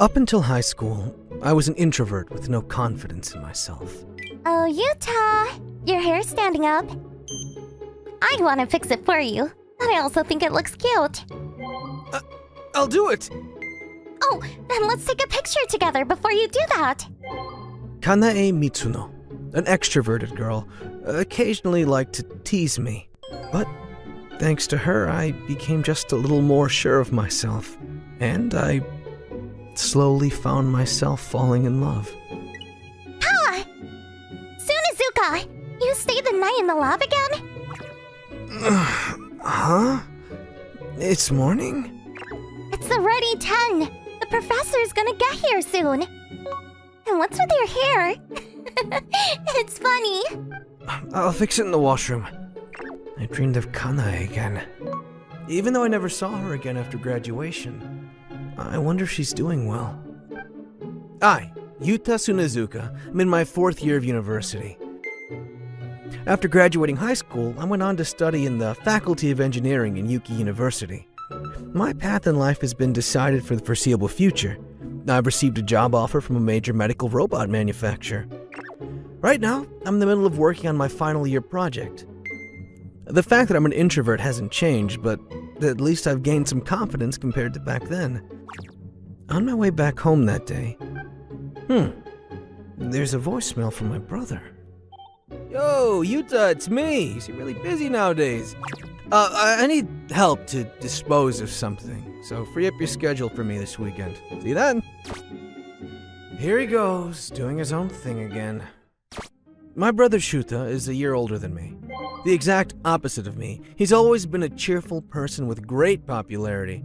Up until high school, I was an introvert with no confidence in myself. Oh, Yuta! Your hair's standing up. I want to fix it for you, but I also think it looks cute. I'll do it! Oh, then let's take a picture together before you do that. Kanae Mitsuno, an extroverted girl, occasionally liked to tease me. But thanks to her, I became just a little more sure of myself. And I slowly found myself falling in love. Ha! Sunazuka! You stayed the night in the lab again? Huh? It's morning? It's already 10. The professor's gonna get here soon. And what's with your hair? It's funny. I'll fix it in the washroom. I dreamed of Kanae again. Even though I never saw her again after graduation, I wonder if she's doing well. I, Yuta Sunazuka, am in my 4th year of university. After graduating high school, I went on to study in the Faculty of Engineering in Yuki University. My path in life has been decided for the foreseeable future. I've received a job offer from a major medical robot manufacturer. Right now, I'm in the middle of working on my final year project. The fact that I'm an introvert hasn't changed, but at least I've gained some confidence compared to back then. On my way back home that day, there's a voicemail from my brother. Yo, Yuta, it's me. You seem really busy nowadays. I need help to dispose of something, so free up your schedule for me this weekend. See you then. Here he goes, doing his own thing again. My brother Shuta is a year older than me. The exact opposite of me. He's always been a cheerful person with great popularity.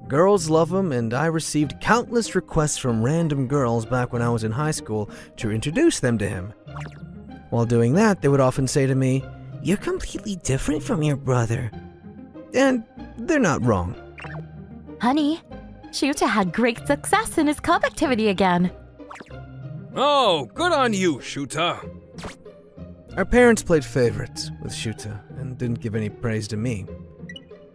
Girls love him, and I received countless requests from random girls back when I was in high school to introduce them to him. While doing that, they would often say to me, "You're completely different from your brother." And they're not wrong. Honey, Shuta had great success in his club activity again. Oh, good on you, Shuta. Our parents played favorites with Shuta and didn't give any praise to me.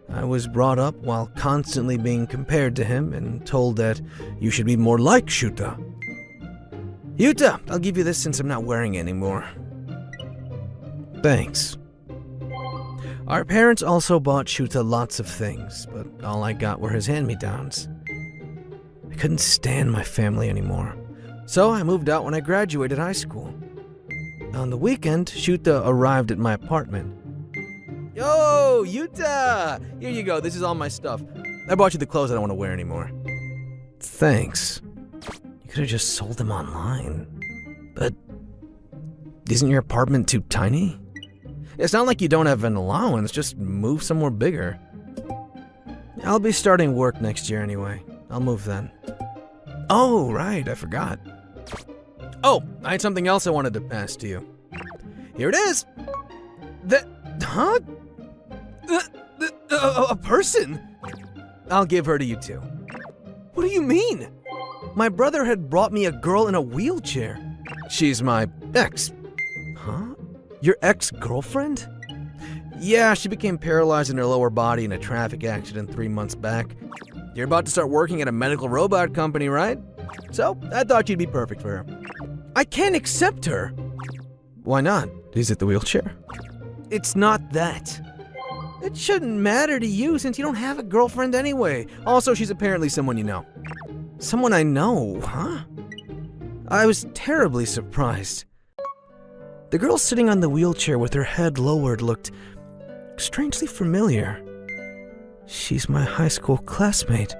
I was brought up while constantly being compared to him and told that you should be more like Shuta. Yuta, I'll give you this since I'm not wearing it anymore. Thanks. Our parents also bought Shuta lots of things, but all I got were his hand-me-downs. I couldn't stand my family anymore, so I moved out when I graduated high school. On the weekend, Shuta arrived at my apartment. Yo, Yuta! Here you go, this is all my stuff. I bought you the clothes I don't want to wear anymore. Thanks. You could have just sold them online. But isn't your apartment too tiny? It's not like you don't have an allowance, just move somewhere bigger. I'll be starting work next year anyway. I'll move then. Oh, right, I forgot. Oh, I had something else I wanted to pass to you. Here it is! Huh? A person? I'll give her to you too. What do you mean? My brother had brought me a girl in a wheelchair. She's my ex. Huh? Your ex-girlfriend? Yeah, she became paralyzed in her lower body in a traffic accident 3 months back. You're about to start working at a medical robot company, right? So, I thought you'd be perfect for her. I can't accept her. Why not? Is it the wheelchair? It's not that. It shouldn't matter to you since you don't have a girlfriend anyway. Also, she's apparently someone you know. Someone I know, huh? I was terribly surprised. The girl sitting on the wheelchair with her head lowered looked strangely familiar. She's my high school classmate,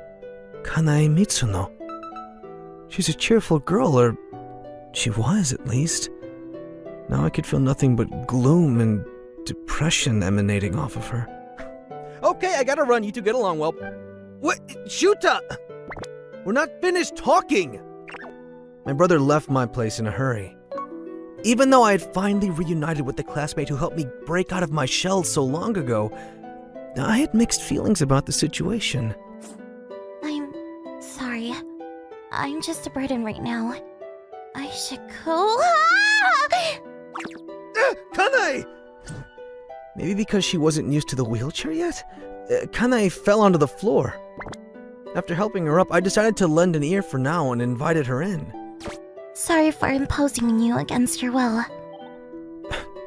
Kanae Mitsuno. She's a cheerful girl, or she was at least. Now I could feel nothing but gloom and depression emanating off of her. Okay, I gotta run. You two get along well. What? Shuta! We're not finished talking! My brother left my place in a hurry. Even though I had finally reunited with the classmate who helped me break out of my shell so long ago, I had mixed feelings about the situation. I'm sorry. I'm just a burden right now. I should go. Kanae! Maybe because she wasn't used to the wheelchair yet? Kanae fell onto the floor. After helping her up, I decided to lend an ear for now and invited her in. Sorry for imposing on you against your will.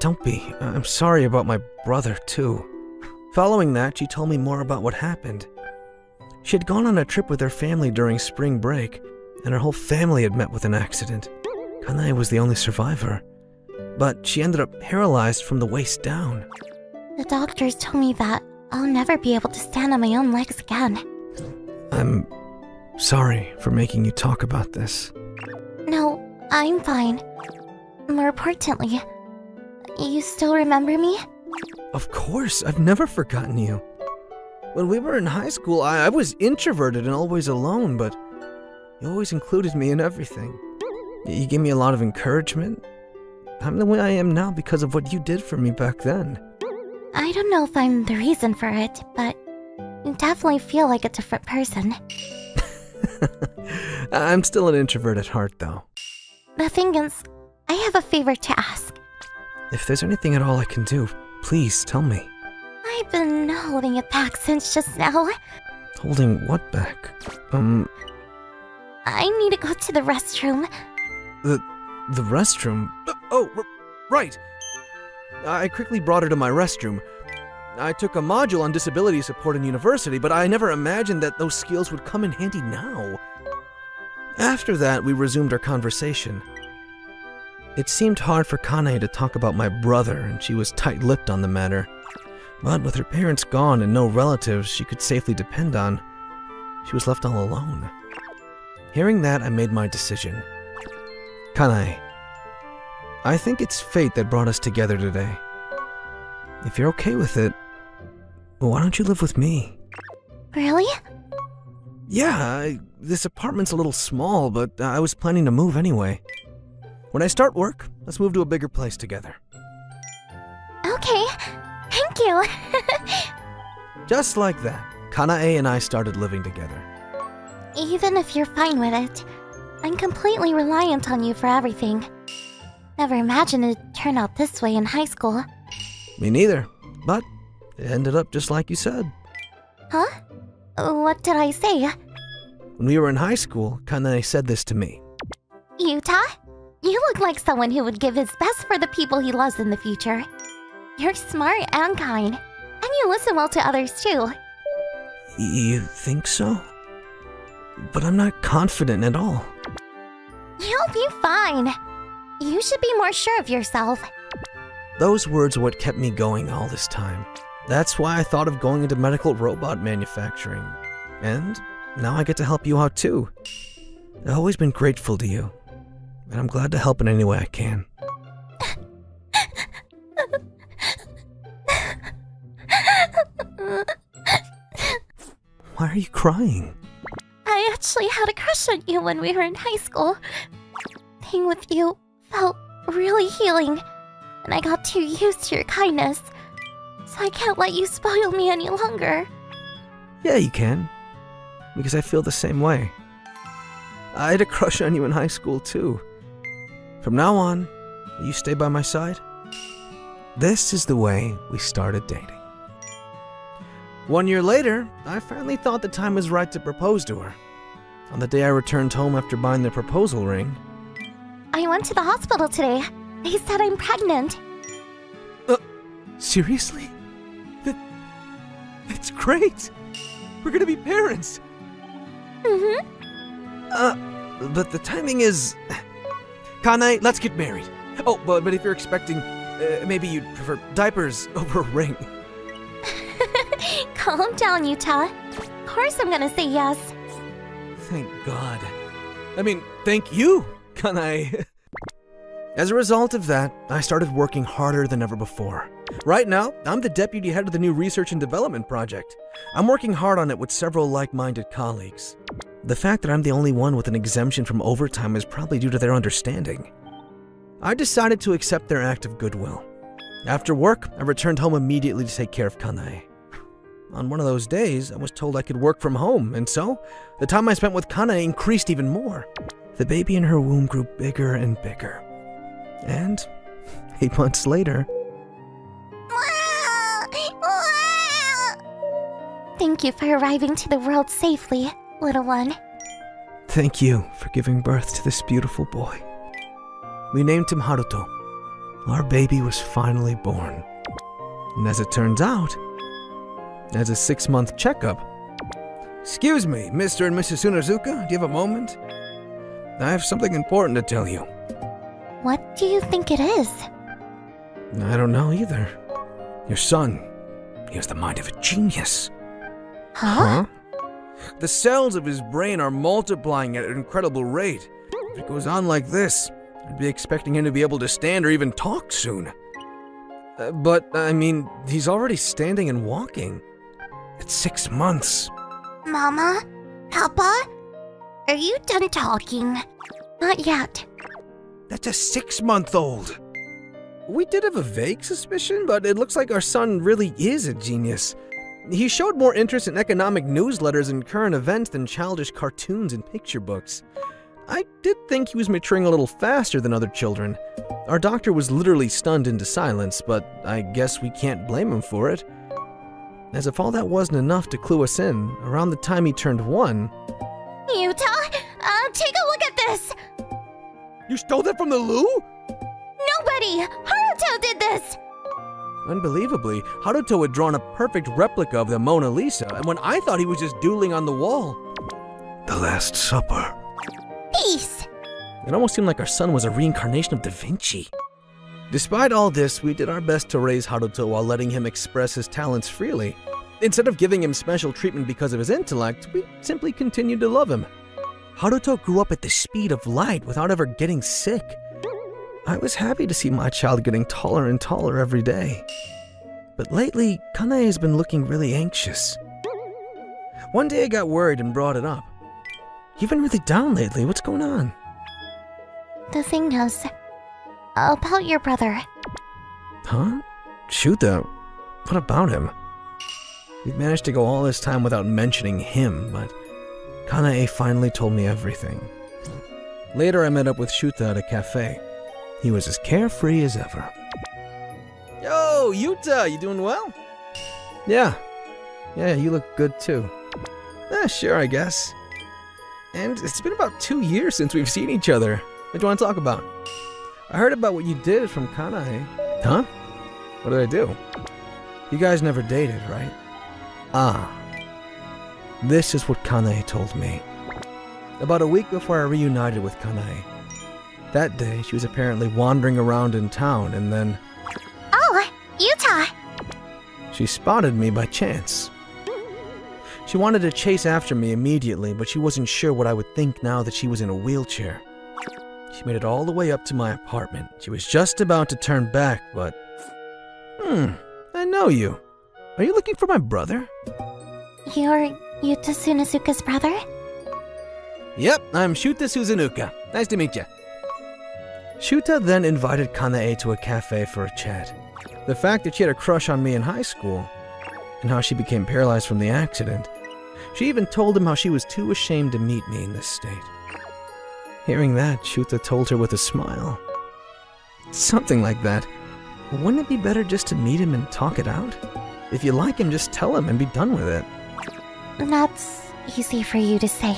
Don't be. I'm sorry about my brother, too. Following that, she told me more about what happened. She had gone on a trip with her family during spring break, and her whole family had met with an accident. Kanae was the only survivor, but she ended up paralyzed from the waist down. The doctors told me that I'll never be able to stand on my own legs again. I'm sorry for making you talk about this. No, I'm fine. More importantly, you still remember me? Of course, I've never forgotten you. When we were in high school, I was introverted and always alone, but you always included me in everything. You gave me a lot of encouragement. I'm the way I am now because of what you did for me back then. I don't know if I'm the reason for it, but you definitely feel like a different person. I'm still an introvert at heart, though. The thing is, I have a favor to ask. If there's anything at all I can do, please tell me. I've been holding it back since just now. Holding what back? I need to go to the restroom. The restroom? Right! I quickly brought her to my restroom. I took a module on disability support in university, but I never imagined that those skills would come in handy now. After that, we resumed our conversation. It seemed hard for Kanae to talk about my brother, and she was tight-lipped on the matter. But with her parents gone and no relatives she could safely depend on, she was left all alone. Hearing that, I made my decision. Kanae, I think it's fate that brought us together today. If you're okay with it, why don't you live with me? Really? Yeah, this apartment's a little small, but I was planning to move anyway. When I start work, let's move to a bigger place together. Okay, thank you. Just like that, Kanae and I started living together. Even if you're fine with it, I'm completely reliant on you for everything. Never imagined it'd turn out this way in high school. Me neither, but it ended up just like you said. Huh? What did I say? When we were in high school, Kanae said this to me. Yuta, you look like someone who would give his best for the people he loves in the future. You're smart and kind, and you listen well to others too. You think so? But I'm not confident at all. You'll be fine. You should be more sure of yourself. Those words are what kept me going all this time. That's why I thought of going into medical robot manufacturing. And now I get to help you out too. I've always been grateful to you, and I'm glad to help in any way I can. Why are you crying? I actually had a crush on you when we were in high school. Being with you felt really healing, and I got too used to your kindness. So I can't let you spoil me any longer. Yeah, you can. Because I feel the same way. I had a crush on you in high school too. From now on, will you stay by my side? This is the way we started dating. 1 year later, I finally thought the time was right to propose to her. On the day I returned home after buying the proposal ring... I went to the hospital today. They said I'm pregnant. Seriously? That's great! We're gonna be parents! Mm-hmm. But the timing is... Kanae, let's get married. Oh, but if you're expecting, maybe you'd prefer diapers over a ring. Calm down, Yuta. Of course I'm gonna say yes. Thank God. I mean, thank you, Kanae. As a result of that, I started working harder than ever before. Right now, I'm the deputy head of the new research and development project. I'm working hard on it with several like-minded colleagues. The fact that I'm the only one with an exemption from overtime is probably due to their understanding. I decided to accept their act of goodwill. After work, I returned home immediately to take care of Kanae. On one of those days, I was told I could work from home, and so, the time I spent with Kanae increased even more. The baby in her womb grew bigger and bigger. And 8 months later... Thank you for arriving to the world safely. little one. Thank you for giving birth to this beautiful boy. We named him Haruto. Our baby was finally born. And as it turns out, as a 6-month checkup. Excuse me, Mr. and Mrs. Sunazuka, do you have a moment? I have something important to tell you. What do you think it is? I don't know either. Your son, he has the mind of a genius. Huh? The cells of his brain are multiplying at an incredible rate. If it goes on like this, I'd be expecting him to be able to stand or even talk soon. But, I mean, he's already standing and walking. At 6 months. Mama? Papa? Are you done talking? Not yet. That's a 6-month-old. We did have a vague suspicion, but it looks like our son really is a genius. He showed more interest in economic newsletters and current events than childish cartoons and picture books. I did think he was maturing a little faster than other children. Our doctor was literally stunned into silence, but I guess we can't blame him for it. As if all that wasn't enough to clue us in, around the time he turned 1... Yuta, take a look at this! You stole that from the loo? Nobody! Haruto did this! Unbelievably, Haruto had drawn a perfect replica of the Mona Lisa, and when I thought he was just doodling on the wall. The Last Supper. Peace! It almost seemed like our son was a reincarnation of Da Vinci. Despite all this, we did our best to raise Haruto while letting him express his talents freely. Instead of giving him special treatment because of his intellect, we simply continued to love him. Haruto grew up at the speed of light without ever getting sick. I was happy to see my child getting taller and taller every day. But lately, Kanae has been looking really anxious. One day I got worried and brought it up. You've been really down lately. What's going on? The thing is, about your brother. Huh? Shuta, what about him? We've managed to go all this time without mentioning him, but Kanae finally told me everything. Later, I met up with Shuta at a cafe. He was as carefree as ever. Yo, Yuta, you doing well? Yeah, you look good too. Sure, I guess. And it's been about 2 years since we've seen each other. What do you want to talk about? I heard about what you did from Kanae. Huh? What did I do? You guys never dated, right? Ah. This is what Kanae told me. About a week before I reunited with Kanae. That day, she was apparently wandering around in town, and then... Oh, Yuta! She spotted me by chance. She wanted to chase after me immediately, but she wasn't sure what I would think now that she was in a wheelchair. She made it all the way up to my apartment. She was just about to turn back, but... I know you. Are you looking for my brother? You're Yuta Sunazuka's brother? Yep, I'm Shuta Suzunuka. Nice to meet you. Shuta then invited Kanae to a cafe for a chat. The fact that she had a crush on me in high school, and how she became paralyzed from the accident. She even told him how she was too ashamed to meet me in this state. Hearing that, Shuta told her with a smile. Something like that. Wouldn't it be better just to meet him and talk it out? If you like him, just tell him and be done with it. That's easy for you to say.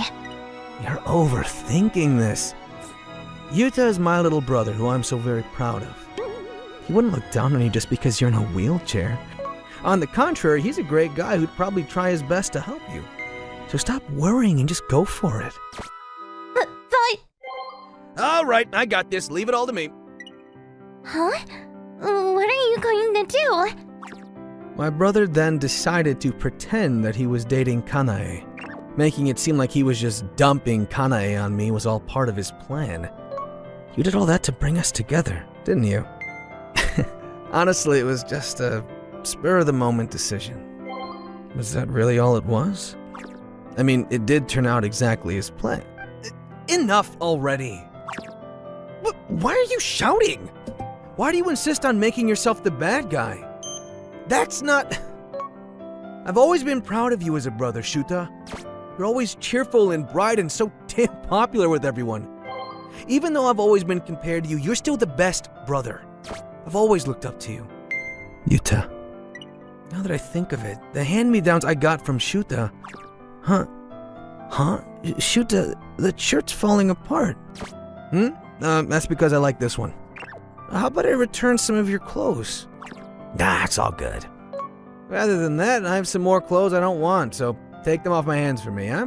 You're overthinking this. Yuta is my little brother who I'm so very proud of. He wouldn't look down on you just because you're in a wheelchair. On the contrary, he's a great guy who'd probably try his best to help you. So stop worrying and just go for it. But... All right, I got this. Leave it all to me. Huh? What are you going to do? My brother then decided to pretend that he was dating Kanae. Making it seem like he was just dumping Kanae on me was all part of his plan. You did all that to bring us together, didn't you? Honestly, it was just a spur-of-the-moment decision. Was that really all it was? I mean, it did turn out exactly as planned. Enough already! Why are you shouting? Why do you insist on making yourself the bad guy? That's not... I've always been proud of you as a brother, Shuta. You're always cheerful and bright and so damn popular with everyone. Even though I've always been compared to you, you're still the best brother. I've always looked up to you. Yuta. Now that I think of it, the hand-me-downs I got from Shuta... Huh? Shuta, the shirt's falling apart. That's because I like this one. How about I return some of your clothes? Nah, it's all good. Rather than that, I have some more clothes I don't want, so take them off my hands for me, huh?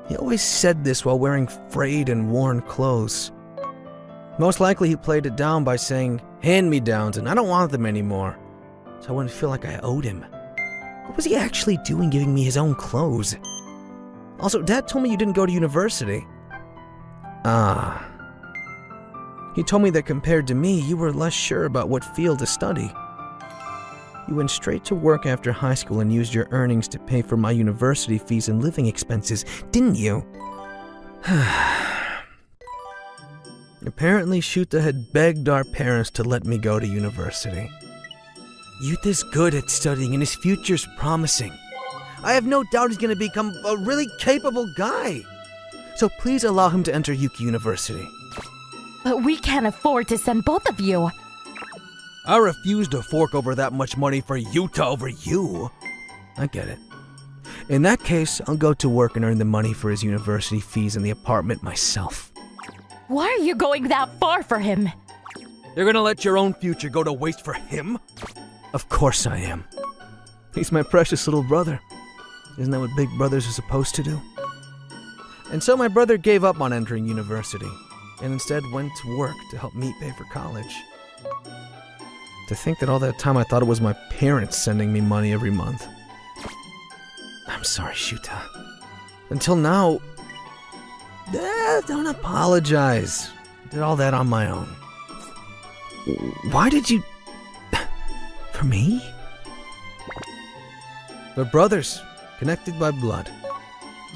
He always said this while wearing frayed and worn clothes. Most likely he played it down by saying, hand-me-downs, and I don't want them anymore, so I wouldn't feel like I owed him. What was he actually doing giving me his own clothes? Also, Dad told me you didn't go to university. He told me that compared to me, you were less sure about what field to study. You went straight to work after high school and used your earnings to pay for my university fees and living expenses, didn't you? Apparently, Shuta had begged our parents to let me go to university. Yuta's good at studying and his future's promising. I have no doubt he's going to become a really capable guy. So please allow him to enter Yuki University. But we can't afford to send both of you. I refuse to fork over that much money for Yuta over you. I get it. In that case, I'll go to work and earn the money for his university fees and the apartment myself. Why are you going that far for him? You're gonna let your own future go to waste for him? Of course I am. He's my precious little brother. Isn't that what big brothers are supposed to do? And so my brother gave up on entering university and instead went to work to help me pay for college. To think that all that time I thought it was my parents sending me money every month. I'm sorry, Shuta. Until now, don't apologize. Did all that on my own. Why did you... For me? We're brothers, connected by blood.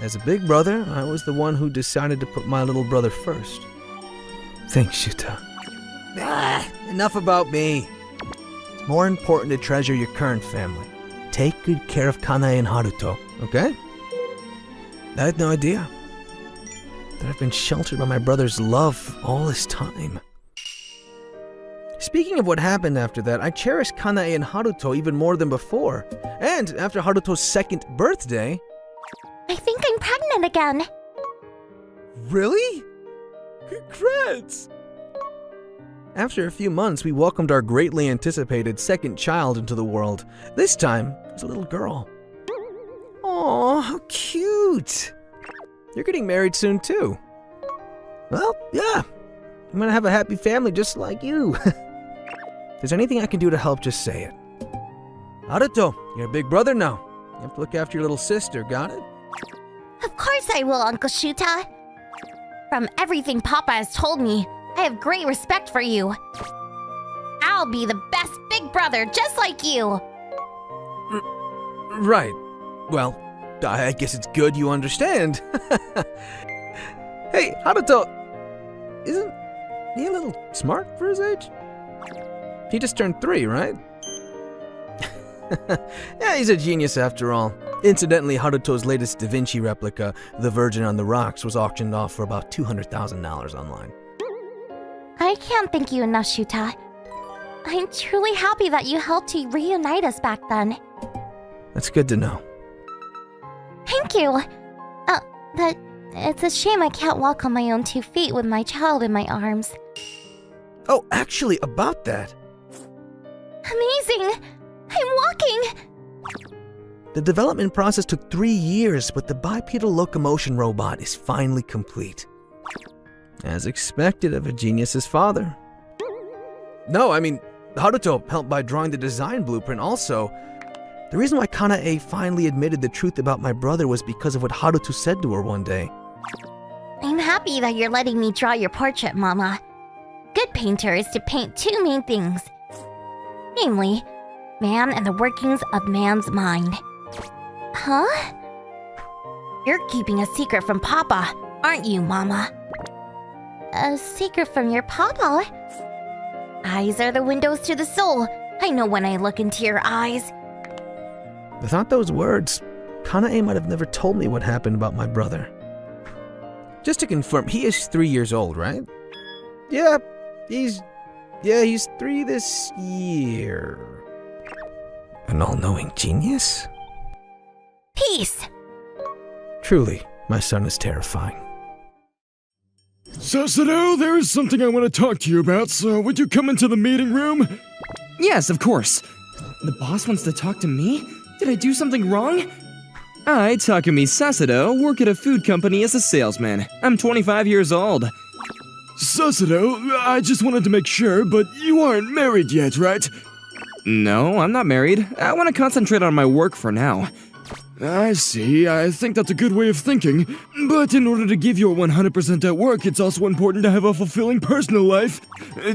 As a big brother, I was the one who decided to put my little brother first. Thanks, Shuta. Enough about me. It's more important to treasure your current family. Take good care of Kanae and Haruto, okay? I had no idea that I've been sheltered by my brother's love all this time. Speaking of what happened after that, I cherish Kanae and Haruto even more than before. And after Haruto's second birthday... I think I'm pregnant again. Really? Congrats! After a few months, we welcomed our greatly anticipated second child into the world. This time, as a little girl. Aw, how cute! You're getting married soon, too. Well, yeah. I'm gonna have a happy family just like you. If there's anything I can do to help, just say it. Haruto, you're a big brother now. You have to look after your little sister, got it? Of course I will, Uncle Shuta. From everything Papa has told me, I have great respect for you. I'll be the best big brother, just like you. Right. Well, I guess it's good you understand. Hey, Haruto, isn't he a little smart for his age? He just turned 3, right? Yeah, he's a genius after all. Incidentally, Haruto's latest Da Vinci replica, The Virgin on the Rocks, was auctioned off for about $200,000 online. I can't thank you enough, Shuta. I'm truly happy that you helped to reunite us back then. That's good to know. Thank you. But it's a shame I can't walk on my own 2 feet with my child in my arms. Oh, actually, about that. Amazing! I'm walking! The development process took 3 years, but the bipedal locomotion robot is finally complete. As expected of a genius's father. No, I mean, Haruto helped by drawing the design blueprint also. The reason why Kanae finally admitted the truth about my brother was because of what Haruto said to her one day. I'm happy that you're letting me draw your portrait, Mama. Good painter is to paint 2 main things. Namely, man and the workings of man's mind. Huh? You're keeping a secret from Papa, aren't you, Mama? A secret from your Papa? Eyes are the windows to the soul. I know when I look into your eyes. Without those words, Kanae might have never told me what happened about my brother. Just to confirm, he is 3 years old, right? Yeah, he's 3 this year. An all-knowing genius? Peace! Truly, my son is terrifying. Sasudo, there is something I want to talk to you about, so would you come into the meeting room? Yes, of course. The boss wants to talk to me? Did I do something wrong? I, Takumi Sasudo, work at a food company as a salesman. I'm 25 years old. Sasudo, I just wanted to make sure, but you aren't married yet, right? No, I'm not married. I want to concentrate on my work for now. I see. I think that's a good way of thinking. But in order to give your 100% at work, it's also important to have a fulfilling personal life.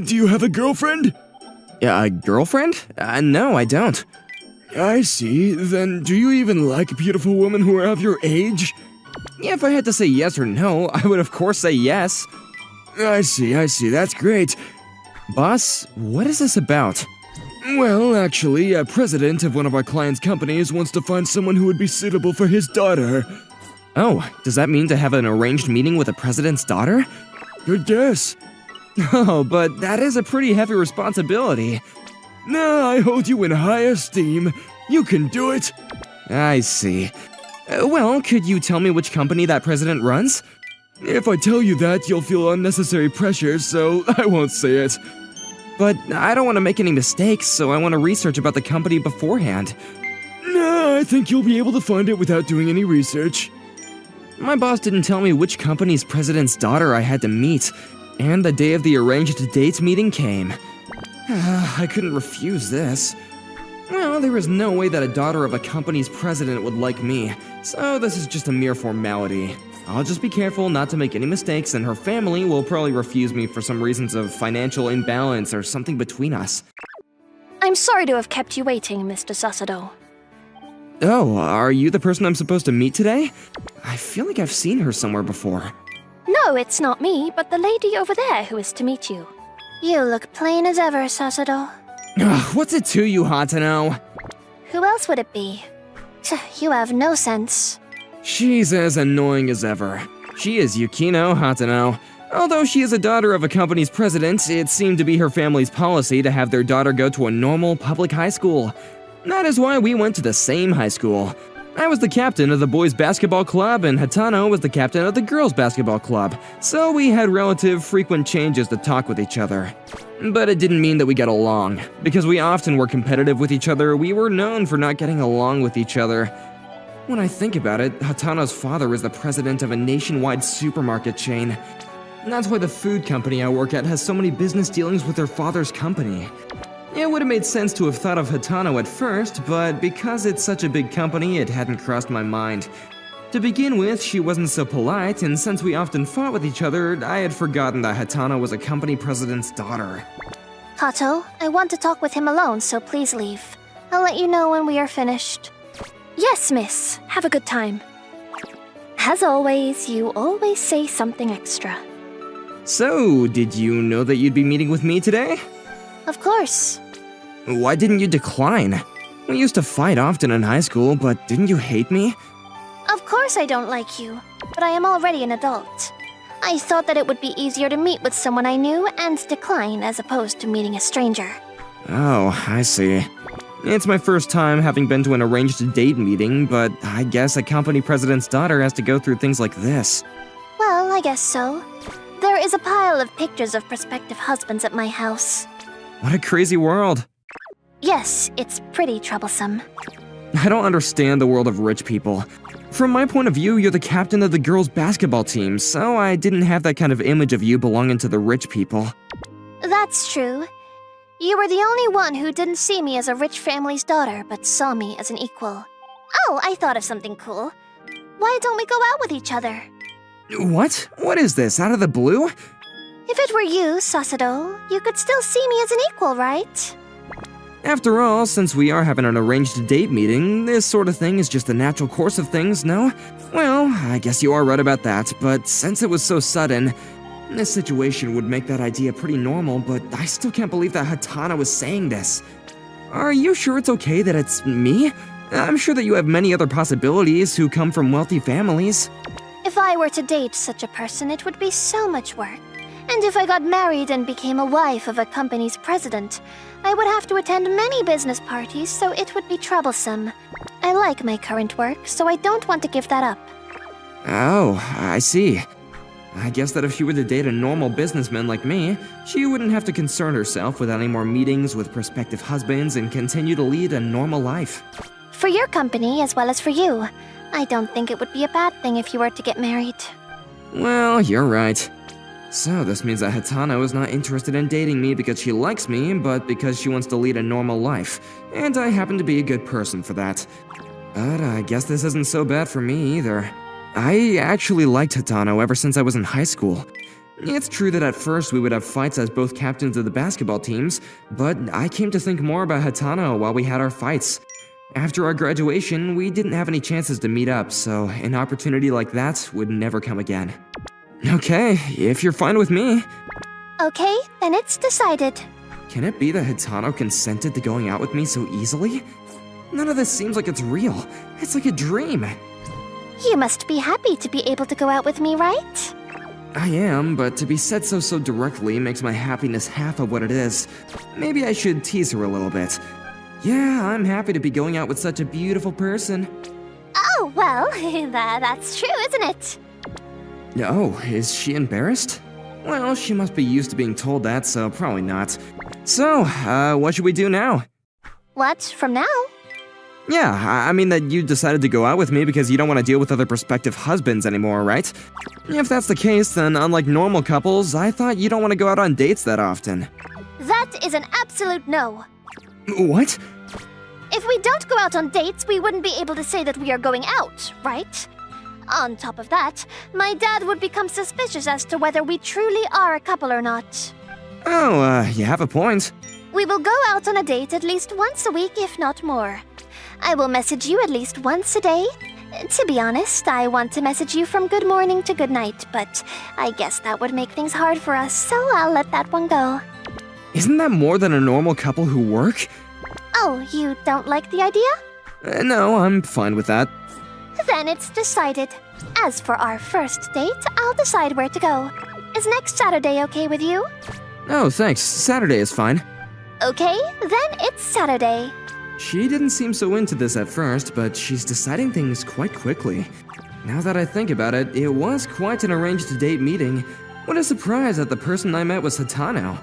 Do you have a girlfriend? A girlfriend? No, I don't. I see. Then do you even like beautiful women who are of your age? If I had to say yes or no, I would of course say yes. I see. That's great. Boss, what is this about? Well, actually, a president of one of our clients' companies wants to find someone who would be suitable for his daughter. Oh, does that mean to have an arranged meeting with the president's daughter? Good guess. Oh, but that is a pretty heavy responsibility. No, I hold you in high esteem. You can do it. I see. Well, could you tell me which company that president runs? If I tell you that, you'll feel unnecessary pressure, so I won't say it. But I don't want to make any mistakes, so I want to research about the company beforehand. No, I think you'll be able to find it without doing any research. My boss didn't tell me which company's president's daughter I had to meet, and the day of the arranged date meeting came. I couldn't refuse this. Well, there is no way that a daughter of a company's president would like me, so this is just a mere formality. I'll just be careful not to make any mistakes, and her family will probably refuse me for some reasons of financial imbalance or something between us. I'm sorry to have kept you waiting, Mr. Sasudo. Oh, are you the person I'm supposed to meet today? I feel like I've seen her somewhere before. No, it's not me, but the lady over there who is to meet you. You look plain as ever, Sasudo. Ugh, what's it to you, Hatano? Who else would it be? You have no sense. She's as annoying as ever. She is Yukino Hatano. Although she is a daughter of a company's president, it seemed to be her family's policy to have their daughter go to a normal public high school. That is why we went to the same high school. I was the captain of the boys' basketball club, and Hatano was the captain of the girls' basketball club, so we had relative frequent changes to talk with each other. But it didn't mean that we got along. Because we often were competitive with each other, we were known for not getting along with each other. When I think about it, Hatano's father is the president of a nationwide supermarket chain. That's why the food company I work at has so many business dealings with their father's company. It would have made sense to have thought of Hatano at first, but because it's such a big company, it hadn't crossed my mind. To begin with, she wasn't so polite, and since we often fought with each other, I had forgotten that Hatano was a company president's daughter. Hato, I want to talk with him alone, so please leave. I'll let you know when we are finished. Yes, miss. Have a good time. As always, you always say something extra. So, did you know that you'd be meeting with me today? Of course. Why didn't you decline? We used to fight often in high school, but didn't you hate me? Of course I don't like you, but I am already an adult. I thought that it would be easier to meet with someone I knew and decline as opposed to meeting a stranger. Oh, I see. It's my first time having been to an arranged date meeting, but I guess a company president's daughter has to go through things like this. Well, I guess so. There is a pile of pictures of prospective husbands at my house. What a crazy world. Yes, it's pretty troublesome. I don't understand the world of rich people. From my point of view, you're the captain of the girls' basketball team, so I didn't have that kind of image of you belonging to the rich people. That's true. You were the only one who didn't see me as a rich family's daughter, but saw me as an equal. Oh, I thought of something cool. Why don't we go out with each other? What? What is this, out of the blue? If it were you, Sasudo, you could still see me as an equal, right? After all, since we are having an arranged date meeting, this sort of thing is just the natural course of things, no? Well, I guess you are right about that, but since it was so sudden, this situation would make that idea pretty normal, but I still can't believe that Hatano is saying this. Are you sure it's okay that it's me? I'm sure that you have many other possibilities who come from wealthy families. If I were to date such a person, it would be so much work. And if I got married and became a wife of a company's president, I would have to attend many business parties, so it would be troublesome. I like my current work, so I don't want to give that up. Oh, I see. I guess that if she were to date a normal businessman like me, she wouldn't have to concern herself with any more meetings with prospective husbands and continue to lead a normal life. For your company as well as for you, I don't think it would be a bad thing if you were to get married. Well, you're right. So this means that Hitano is not interested in dating me because she likes me, but because she wants to lead a normal life, and I happen to be a good person for that. But I guess this isn't so bad for me either. I actually liked Hitano ever since I was in high school. It's true that at first we would have fights as both captains of the basketball teams, but I came to think more about Hitano while we had our fights. After our graduation, we didn't have any chances to meet up, so an opportunity like that would never come again. Okay, if you're fine with me. Okay, then it's decided. Can it be that Hitano consented to going out with me so easily? None of this seems like it's real. It's like a dream. You must be happy to be able to go out with me, right? I am, but to be said so directly makes my happiness half of what it is. Maybe I should tease her a little bit. Yeah, I'm happy to be going out with such a beautiful person. Oh, well, that's true, isn't it? Oh, is she embarrassed? Well, she must be used to being told that, so probably not. So, what should we do now? What, from now? Yeah, I mean that you decided to go out with me because you don't want to deal with other prospective husbands anymore, right? If that's the case, then unlike normal couples, I thought you don't want to go out on dates that often. That is an absolute no. What? If we don't go out on dates, we wouldn't be able to say that we are going out, right? On top of that, my dad would become suspicious as to whether we truly are a couple or not. Oh, you have a point. We will go out on a date at least once a week, if not more. I will message you at least once a day. To be honest, I want to message you from good morning to good night, but I guess that would make things hard for us, so I'll let that one go. Isn't that more than a normal couple who work? Oh, you don't like the idea? No, I'm fine with that. Then it's decided. As for our first date, I'll decide where to go. Is next Saturday okay with you? Oh, thanks. Saturday is fine. Okay, then it's Saturday. She didn't seem so into this at first, but she's deciding things quite quickly. Now that I think about it, it was quite an arranged date meeting. What a surprise that the person I met was Hitano.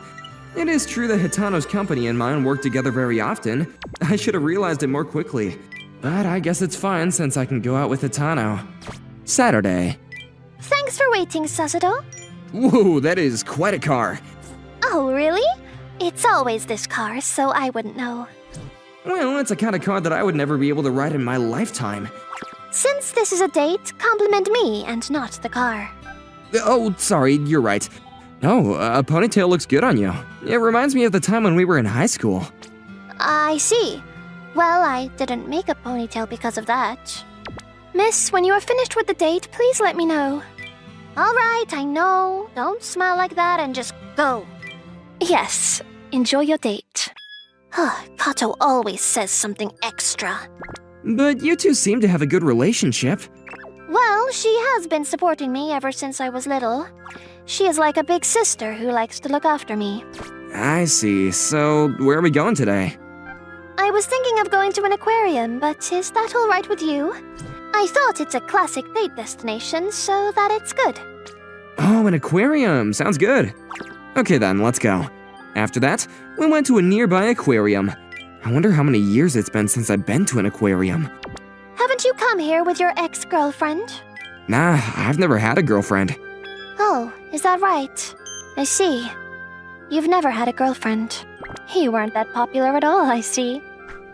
It is true that Hitano's company and mine work together very often. I should have realized it more quickly. But I guess it's fine since I can go out with Hitano. Saturday. Thanks for waiting, Sasudo. Whoa, that is quite a car. Oh, really? It's always this car, so I wouldn't know. Well, it's a kind of car that I would never be able to ride in my lifetime. Since this is a date, compliment me and not the car. Oh, sorry, you're right. No, a ponytail looks good on you. It reminds me of the time when we were in high school. I see. Well, I didn't make a ponytail because of that. Miss, when you are finished with the date, please let me know. All right, I know. Don't smile like that and just go. Yes, enjoy your date. Kato always says something extra. But you two seem to have a good relationship. Well, she has been supporting me ever since I was little. She is like a big sister who likes to look after me. I see. So, where are we going today? I was thinking of going to an aquarium, but is that all right with you? I thought it's a classic date destination, so that it's good. Oh, an aquarium. Sounds good. Okay then, let's go. After that, we went to a nearby aquarium. I wonder how many years it's been since I've been to an aquarium. Haven't you come here with your ex-girlfriend? Nah, I've never had a girlfriend. Oh, is that right? I see. You've never had a girlfriend. You weren't that popular at all, I see.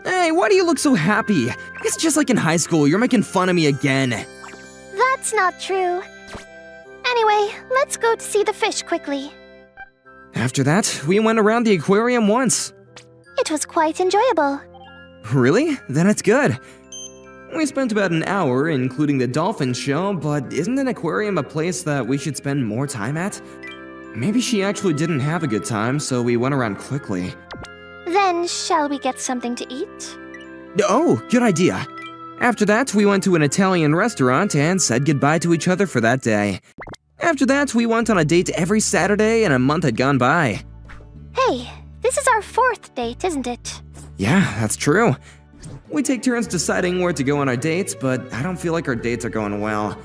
Hey, why do you look so happy? It's just like in high school, you're making fun of me again. That's not true. Anyway, let's go to see the fish quickly. After that, we went around the aquarium once. It was quite enjoyable. Really? Then it's good. We spent about an hour, including the dolphin show, but isn't an aquarium a place that we should spend more time at? Maybe she actually didn't have a good time, so we went around quickly. Then, shall we get something to eat? Oh, good idea. After that, we went to an Italian restaurant and said goodbye to each other for that day. After that, we went on a date every Saturday and a month had gone by. Hey, this is our 4th date, isn't it? Yeah, that's true. We take turns deciding where to go on our dates, but I don't feel like our dates are going well.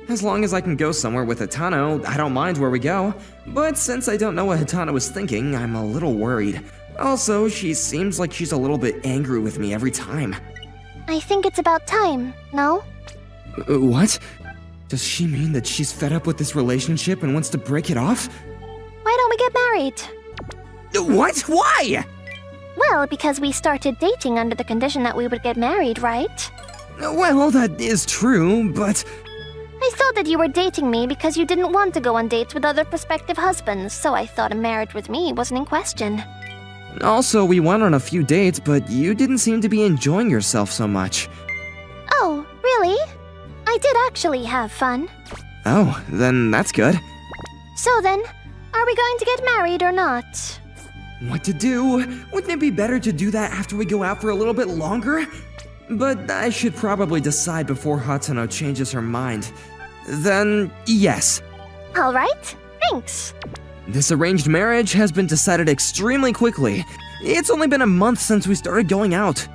As long as I can go somewhere with Hitano, I don't mind where we go. But since I don't know what Hitano was thinking, I'm a little worried. Also, she seems like she's a little bit angry with me every time. I think it's about time, no? What? Does she mean that she's fed up with this relationship and wants to break it off? Why don't we get married? What? Why? Well, because we started dating under the condition that we would get married, right? Well, that is true, but... I thought that you were dating me because you didn't want to go on dates with other prospective husbands, so I thought a marriage with me wasn't in question. Also, we went on a few dates, but you didn't seem to be enjoying yourself so much. Oh, really? I did actually have fun. Oh, then that's good. So then, are we going to get married or not? What to do? Wouldn't it be better to do that after we go out for a little bit longer? But I should probably decide before Hatano changes her mind. Then, yes. Alright, thanks. This arranged marriage has been decided extremely quickly. It's only been a month since we started going out.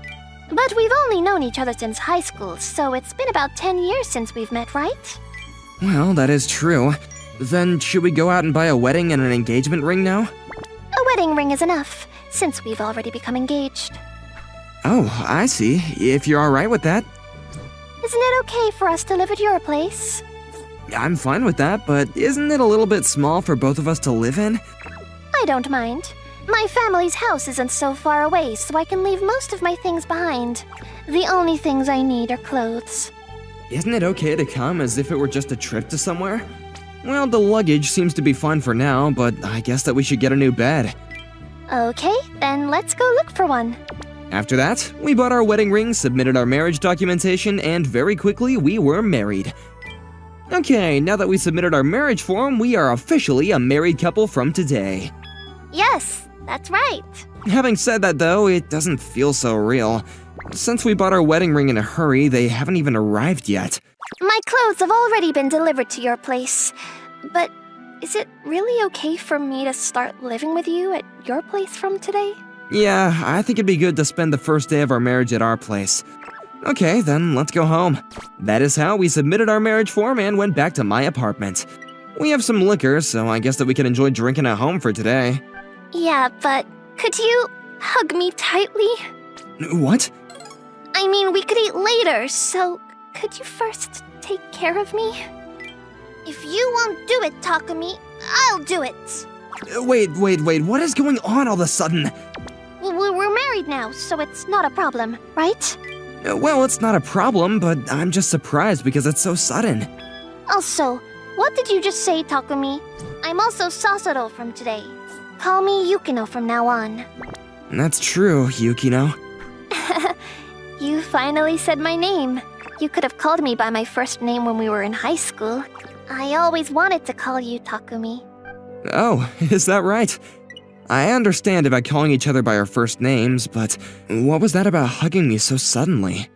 But we've only known each other since high school, so it's been about 10 years since we've met, right? Well, that is true. Then should we go out and buy a wedding and an engagement ring now? A wedding ring is enough, since we've already become engaged. Oh, I see. If you're alright with that. Isn't it okay for us to live at your place? I'm fine with that, but isn't it a little bit small for both of us to live in? I don't mind. My family's house isn't so far away, so I can leave most of my things behind. The only things I need are clothes. Isn't it okay to come as if it were just a trip to somewhere? Well, the luggage seems to be fine for now, but I guess that we should get a new bed. Okay, then let's go look for one. After that, we bought our wedding ring, submitted our marriage documentation, and very quickly we were married. Okay, now that we submitted our marriage form, we are officially a married couple from today. Yes, that's right. Having said that though, it doesn't feel so real. Since we bought our wedding ring in a hurry, they haven't even arrived yet. My clothes have already been delivered to your place. But is it really okay for me to start living with you at your place from today? Yeah, I think it'd be good to spend the first day of our marriage at our place. Okay, then let's go home. That is how we submitted our marriage form and went back to my apartment. We have some liquor, so I guess that we can enjoy drinking at home for today. Yeah, but could you hug me tightly? What? I mean, we could eat later, so could you first take care of me? If you won't do it, Takumi, I'll do it. Wait, what is going on all of a sudden? We're married now, so it's not a problem, right? Well, it's not a problem, but I'm just surprised because it's so sudden. Also, what did you just say, Takumi? I'm also Sasaro from today. Call me Yukino from now on. That's true, Yukino. You finally said my name. You could have called me by my first name when we were in high school. I always wanted to call you Takumi. Oh, is that right? I understand about calling each other by our first names, but what was that about hugging me so suddenly?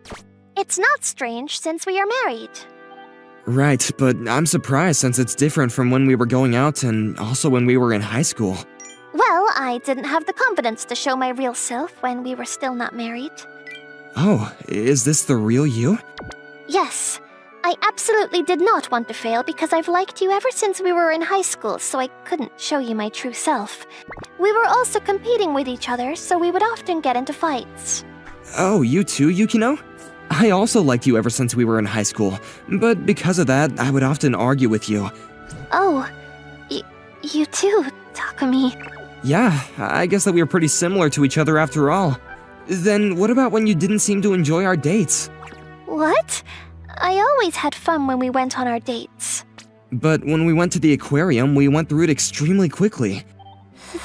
It's not strange since we are married. Right, but I'm surprised since it's different from when we were going out and also when we were in high school. Well, I didn't have the confidence to show my real self when we were still not married. Oh, is this the real you? Yes. I absolutely did not want to fail because I've liked you ever since we were in high school, so I couldn't show you my true self. We were also competing with each other, so we would often get into fights. Oh, you too, Yukino? I also liked you ever since we were in high school, but because of that, I would often argue with you. Oh, you too, Takumi. Yeah, I guess that we were pretty similar to each other after all. Then what about when you didn't seem to enjoy our dates? What? I always had fun when we went on our dates. But when we went to the aquarium, we went through it extremely quickly.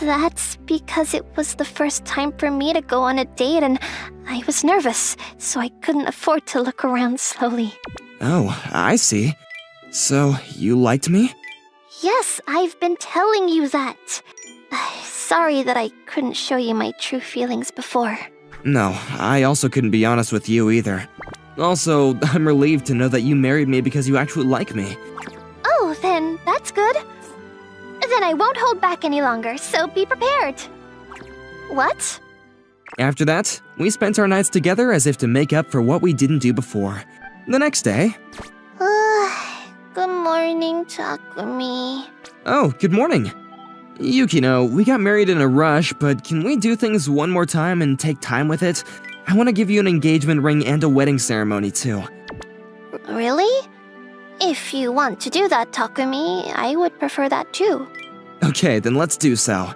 That's because it was the first time for me to go on a date and I was nervous, so I couldn't afford to look around slowly. Oh, I see. So, you liked me? Yes, I've been telling you that. Sorry that I couldn't show you my true feelings before. No, I also couldn't be honest with you either. Also, I'm relieved to know that you married me because you actually like me. Oh, then that's good. Then I won't hold back any longer, so be prepared. What? After that, we spent our nights together as if to make up for what we didn't do before. The next day... Good morning, Takumi. Oh, good morning. Yukino, we got married in a rush, but can we do things one more time and take time with it? I want to give you an engagement ring and a wedding ceremony, too. Really? If you want to do that, Takumi, I would prefer that too. Okay, then let's do so.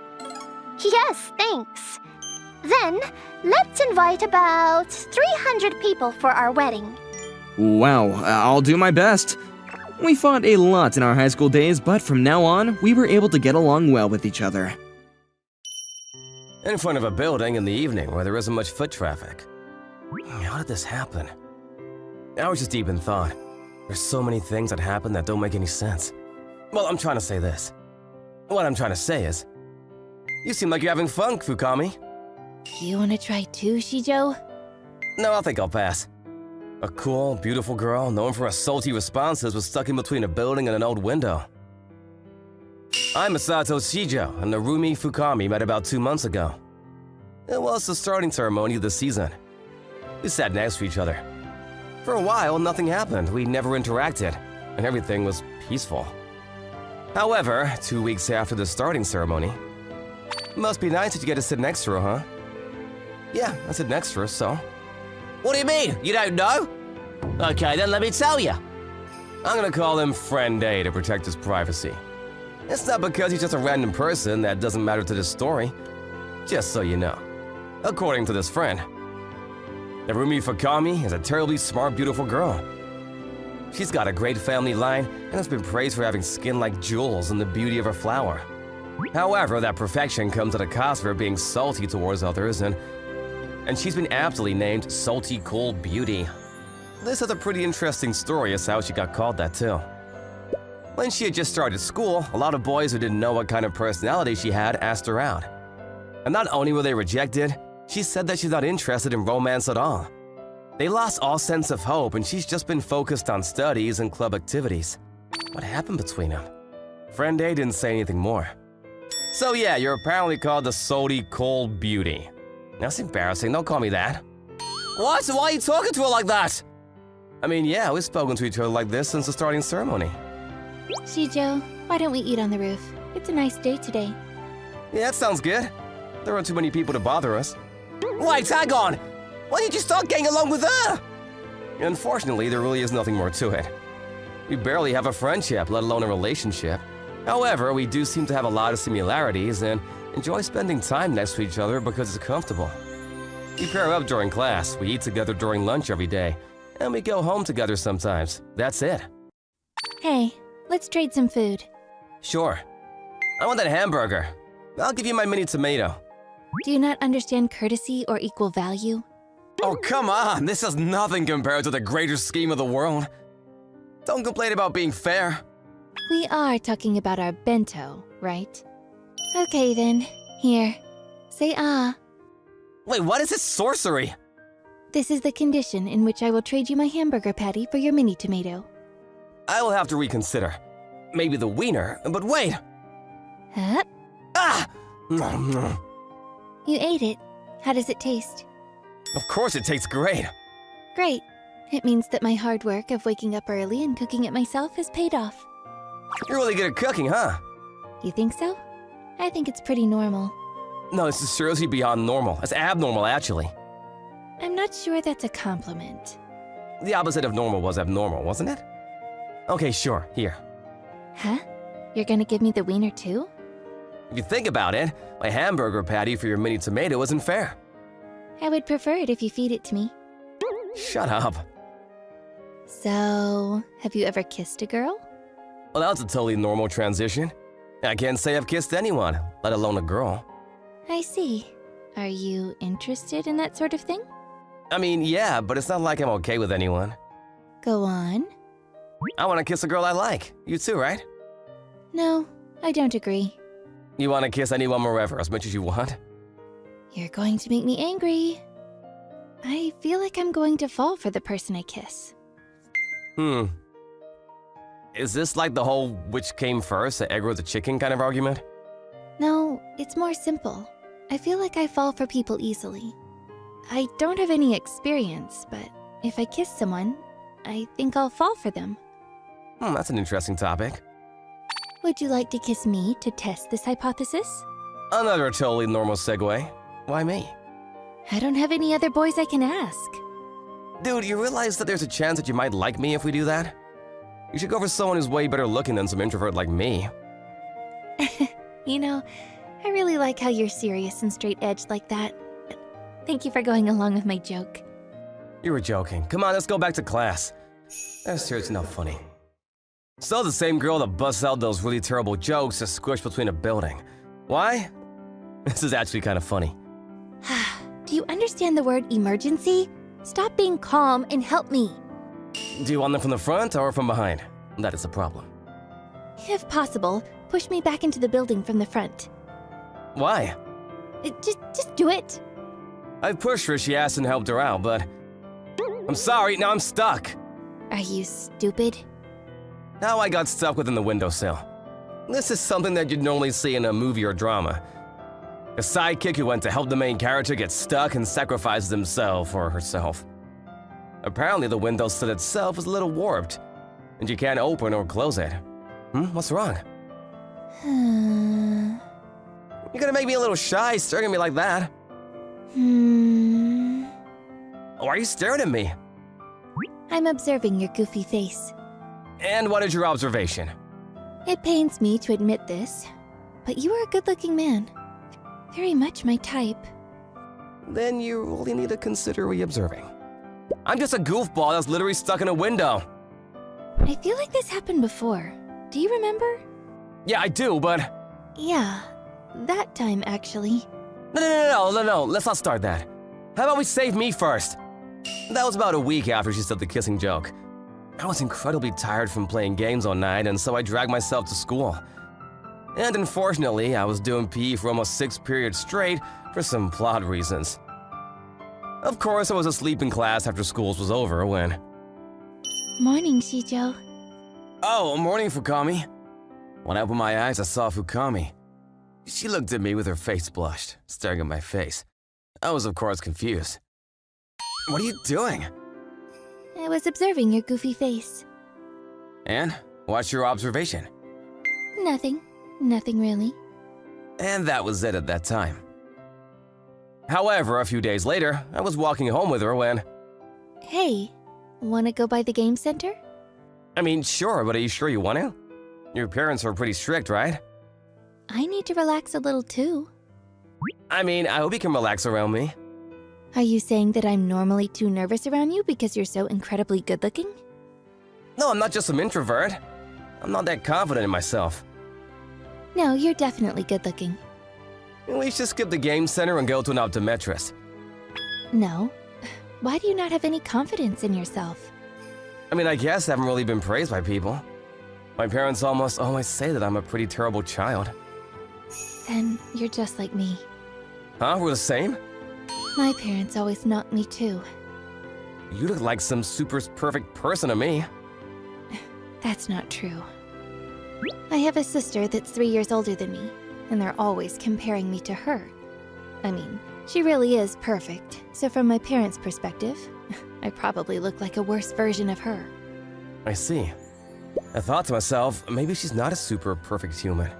Yes, thanks. Then, let's invite about 300 people for our wedding. Wow, I'll do my best. We fought a lot in our high school days, but from now on, we were able to get along well with each other. In front of a building in the evening where there isn't much foot traffic. How did this happen? I was just deep in thought. There's so many things that happen that don't make any sense. Well, I'm trying to say this. What I'm trying to say is, you seem like you're having fun, Fukami. You wanna try too, Shijo? No, I think I'll pass. A cool, beautiful girl known for her salty responses was stuck in between a building and an old window. I'm Masato Shijo, and Narumi Fukami met about 2 months ago. It was the starting ceremony of the season. We sat next to each other. For a while, nothing happened. We never interacted, and everything was peaceful. However, 2 weeks after the starting ceremony, must be nice that you get to sit next to her, huh? Yeah, I sit next to her, so. What do you mean? You don't know? Okay, then let me tell you. I'm gonna call him Friend A to protect his privacy. It's not because he's just a random person that doesn't matter to this story. Just so you know. According to this friend, Narumi Fukami is a terribly smart, beautiful girl. She's got a great family line and has been praised for having skin like jewels and the beauty of her flower. However, that perfection comes at a cost for her being salty towards others, and she's been aptly named Salty Cold Beauty. This is a pretty interesting story as to how she got called that too. When she had just started school, a lot of boys who didn't know what kind of personality she had asked her out. And not only were they rejected, she said that she's not interested in romance at all. They lost all sense of hope, and she's just been focused on studies and club activities. What happened between them? Friend A didn't say anything more. So yeah, you're apparently called the Salty Cold Beauty. That's embarrassing, don't call me that. What? Why are you talking to her like that? I mean, yeah, we've spoken to each other like this since the starting ceremony. Shijo, why don't we eat on the roof? It's a nice day today. Yeah, that sounds good. There aren't too many people to bother us. Wait, hang on! Why didn't you start getting along with her? Unfortunately, there really is nothing more to it. We barely have a friendship, let alone a relationship. However, we do seem to have a lot of similarities and enjoy spending time next to each other because it's comfortable. We pair up during class, we eat together during lunch every day, and we go home together sometimes. That's it. Hey, let's trade some food. Sure. I want that hamburger. I'll give you my mini tomato. Do you not understand courtesy or equal value? Oh, come on! This is nothing compared to the greater scheme of the world. Don't complain about being fair. We are talking about our bento, right? Okay then, here. Say ah. Wait, what is this sorcery? This is the condition in which I will trade you my hamburger patty for your mini tomato. I will have to reconsider. Maybe the wiener, but wait! Huh? Ah! You ate it. How does it taste? Of course it tastes great. Great. It means that my hard work of waking up early and cooking it myself has paid off. You're really good at cooking, huh? You think so? I think it's pretty normal. No, this is seriously beyond normal. It's abnormal, actually. I'm not sure that's a compliment. The opposite of normal was abnormal, wasn't it? Okay, sure, here. Huh? You're gonna give me the wiener too? If you think about it, my hamburger patty for your mini tomato isn't fair. I would prefer it if you feed it to me. Shut up. So, have you ever kissed a girl? Well, that was a totally normal transition. I can't say I've kissed anyone, let alone a girl. I see. Are you interested in that sort of thing? I mean, yeah, but it's not like I'm okay with anyone. Go on. I want to kiss a girl I like. You too, right? No, I don't agree. You want to kiss anyone wherever, as much as you want? You're going to make me angry. I feel like I'm going to fall for the person I kiss. Is this like the whole which came first, the egg or the chicken kind of argument? No, it's more simple. I feel like I fall for people easily. I don't have any experience, but if I kiss someone, I think I'll fall for them. That's an interesting topic. Would you like to kiss me to test this hypothesis? Another totally normal segue. Why me? I don't have any other boys I can ask. Dude, you realize that there's a chance that you might like me if we do that? You should go for someone who's way better looking than some introvert like me. You know, I really like how you're serious and straight-edged like that. Thank you for going along with my joke. You were joking. Come on, let's go back to class. That's seriously not funny. So the same girl that busts out those really terrible jokes is squished between a building. Why? This is actually kind of funny. Do you understand the word emergency? Stop being calm and help me. Do you want them from the front or from behind? That is the problem. If possible, push me back into the building from the front. Why? Just do it. I pushed her, she asked and helped her out, but... I'm sorry, now I'm stuck. Are you stupid? Now I got stuck within the windowsill. This is something that you'd normally see in a movie or drama. A sidekick who went to help the main character get stuck and sacrifices himself or herself. Apparently the windowsill itself is a little warped, and you can't open or close it. What's wrong? You're gonna make me a little shy staring at me like that. Why are you staring at me? I'm observing your goofy face. And what is your observation? It pains me to admit this, but you are a good-looking man. Very much my type. Then you really need to consider re-observing. I'm just a goofball that's literally stuck in a window. I feel like this happened before. Do you remember? Yeah, I do, but... Yeah, that time actually. No, let's not start that. How about we save me first? That was about a week after she said the kissing joke. I was incredibly tired from playing games all night, and so I dragged myself to school. And unfortunately, I was doing PE for almost 6 periods straight for some plot reasons. Of course, I was asleep in class after school was over when... Morning, Shijo. Oh, morning, Fukami. When I opened my eyes, I saw Fukami. She looked at me with her face blushed, staring at my face. I was, of course, confused. What are you doing? I was observing your goofy face. And? What's your observation? Nothing. Nothing really. And that was it at that time. However, a few days later, I was walking home with her when... Hey, wanna go by the game center? I mean, sure, but are you sure you want to? Your parents are pretty strict, right? I need to relax a little too. I mean, I hope you can relax around me. Are you saying that I'm normally too nervous around you because you're so incredibly good-looking? No, I'm not just some introvert. I'm not that confident in myself. No, you're definitely good-looking. We should skip the game center and go to an optometrist. No. Why do you not have any confidence in yourself? I mean, I guess I haven't really been praised by people. My parents almost always say that I'm a pretty terrible child. Then you're just like me. Huh? We're the same? My parents always knocked me too. You look like some super perfect person to me. That's not true. I have a sister that's 3 years older than me, and they're always comparing me to her. I mean, she really is perfect, so from my parents' perspective, I probably look like a worse version of her. I see. I thought to myself, maybe she's not a super perfect human.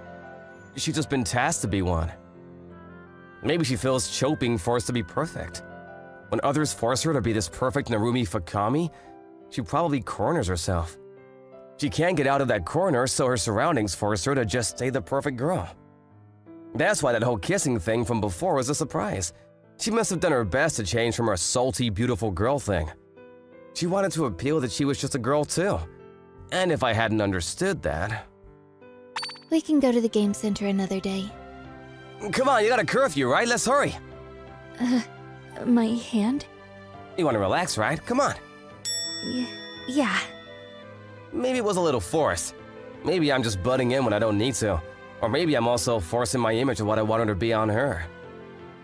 She's just been tasked to be one. Maybe she feels Cho being forced to be perfect. When others force her to be this perfect Narumi Fukami, she probably corners herself. She can't get out of that corner, so her surroundings force her to just stay the perfect girl. That's why that whole kissing thing from before was a surprise. She must have done her best to change from her salty, beautiful girl thing. She wanted to appeal that she was just a girl too. And if I hadn't understood that... We can go to the game center another day. Come on, you got a curfew, right? Let's hurry. My hand? You want to relax, right? Come on. Yeah. Maybe it was a little forced. Maybe I'm just butting in when I don't need to. Or maybe I'm also forcing my image of what I wanted to be on her.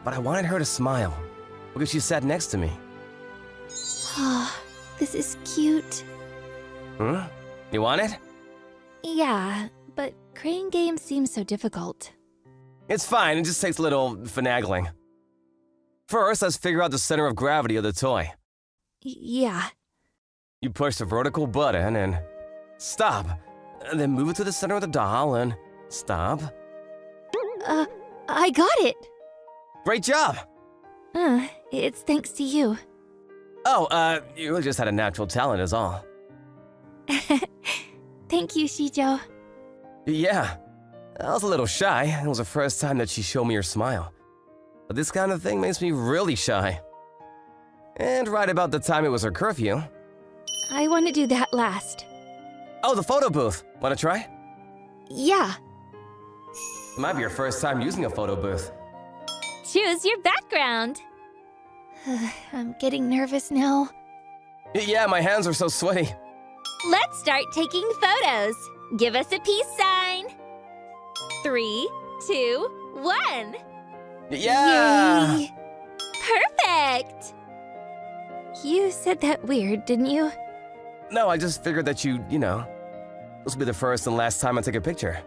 But I wanted her to smile, because she sat next to me. Oh, this is cute. You want it? Yeah, but crane games seem so difficult. It's fine, it just takes a little finagling. First, let's figure out the center of gravity of the toy. Yeah. You push the vertical button and Stop. And then move it to the center of the doll and stop. I got it! Great job! It's thanks to you. Oh, you really just had a natural talent is all. Thank you, Shijo. Yeah. I was a little shy. It was the first time that she showed me her smile. But this kind of thing makes me really shy. And right about the time it was her curfew. I want to do that last. Oh, the photo booth. Wanna try? Yeah. It might be your first time using a photo booth. Choose your background. I'm getting nervous now. Yeah, my hands are so sweaty. Let's start taking photos. Give us a peace sign. 3, 2, 1. Yeah! Yay. Perfect! You said that weird, didn't you? No, I just figured that this will be the first and last time I take a picture.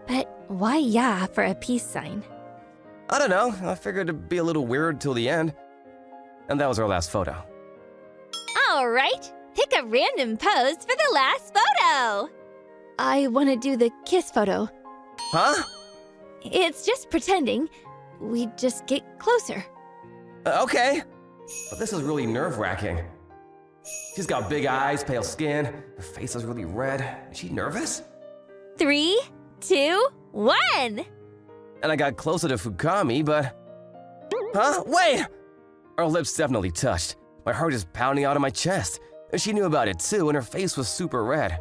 But why yeah for a peace sign? I don't know, I figured it'd be a little weird till the end. And that was our last photo. All right, pick a random pose for the last photo. I want to do the kiss photo. Huh? It's just pretending. We just get closer. Okay. But this is really nerve-wracking. She's got big eyes, pale skin, her face is really red. Is she nervous? 3, 2, 1. And I got closer to Fukami, but... Huh? Wait! Our lips definitely touched. My heart is pounding out of my chest. And she knew about it too, and her face was super red.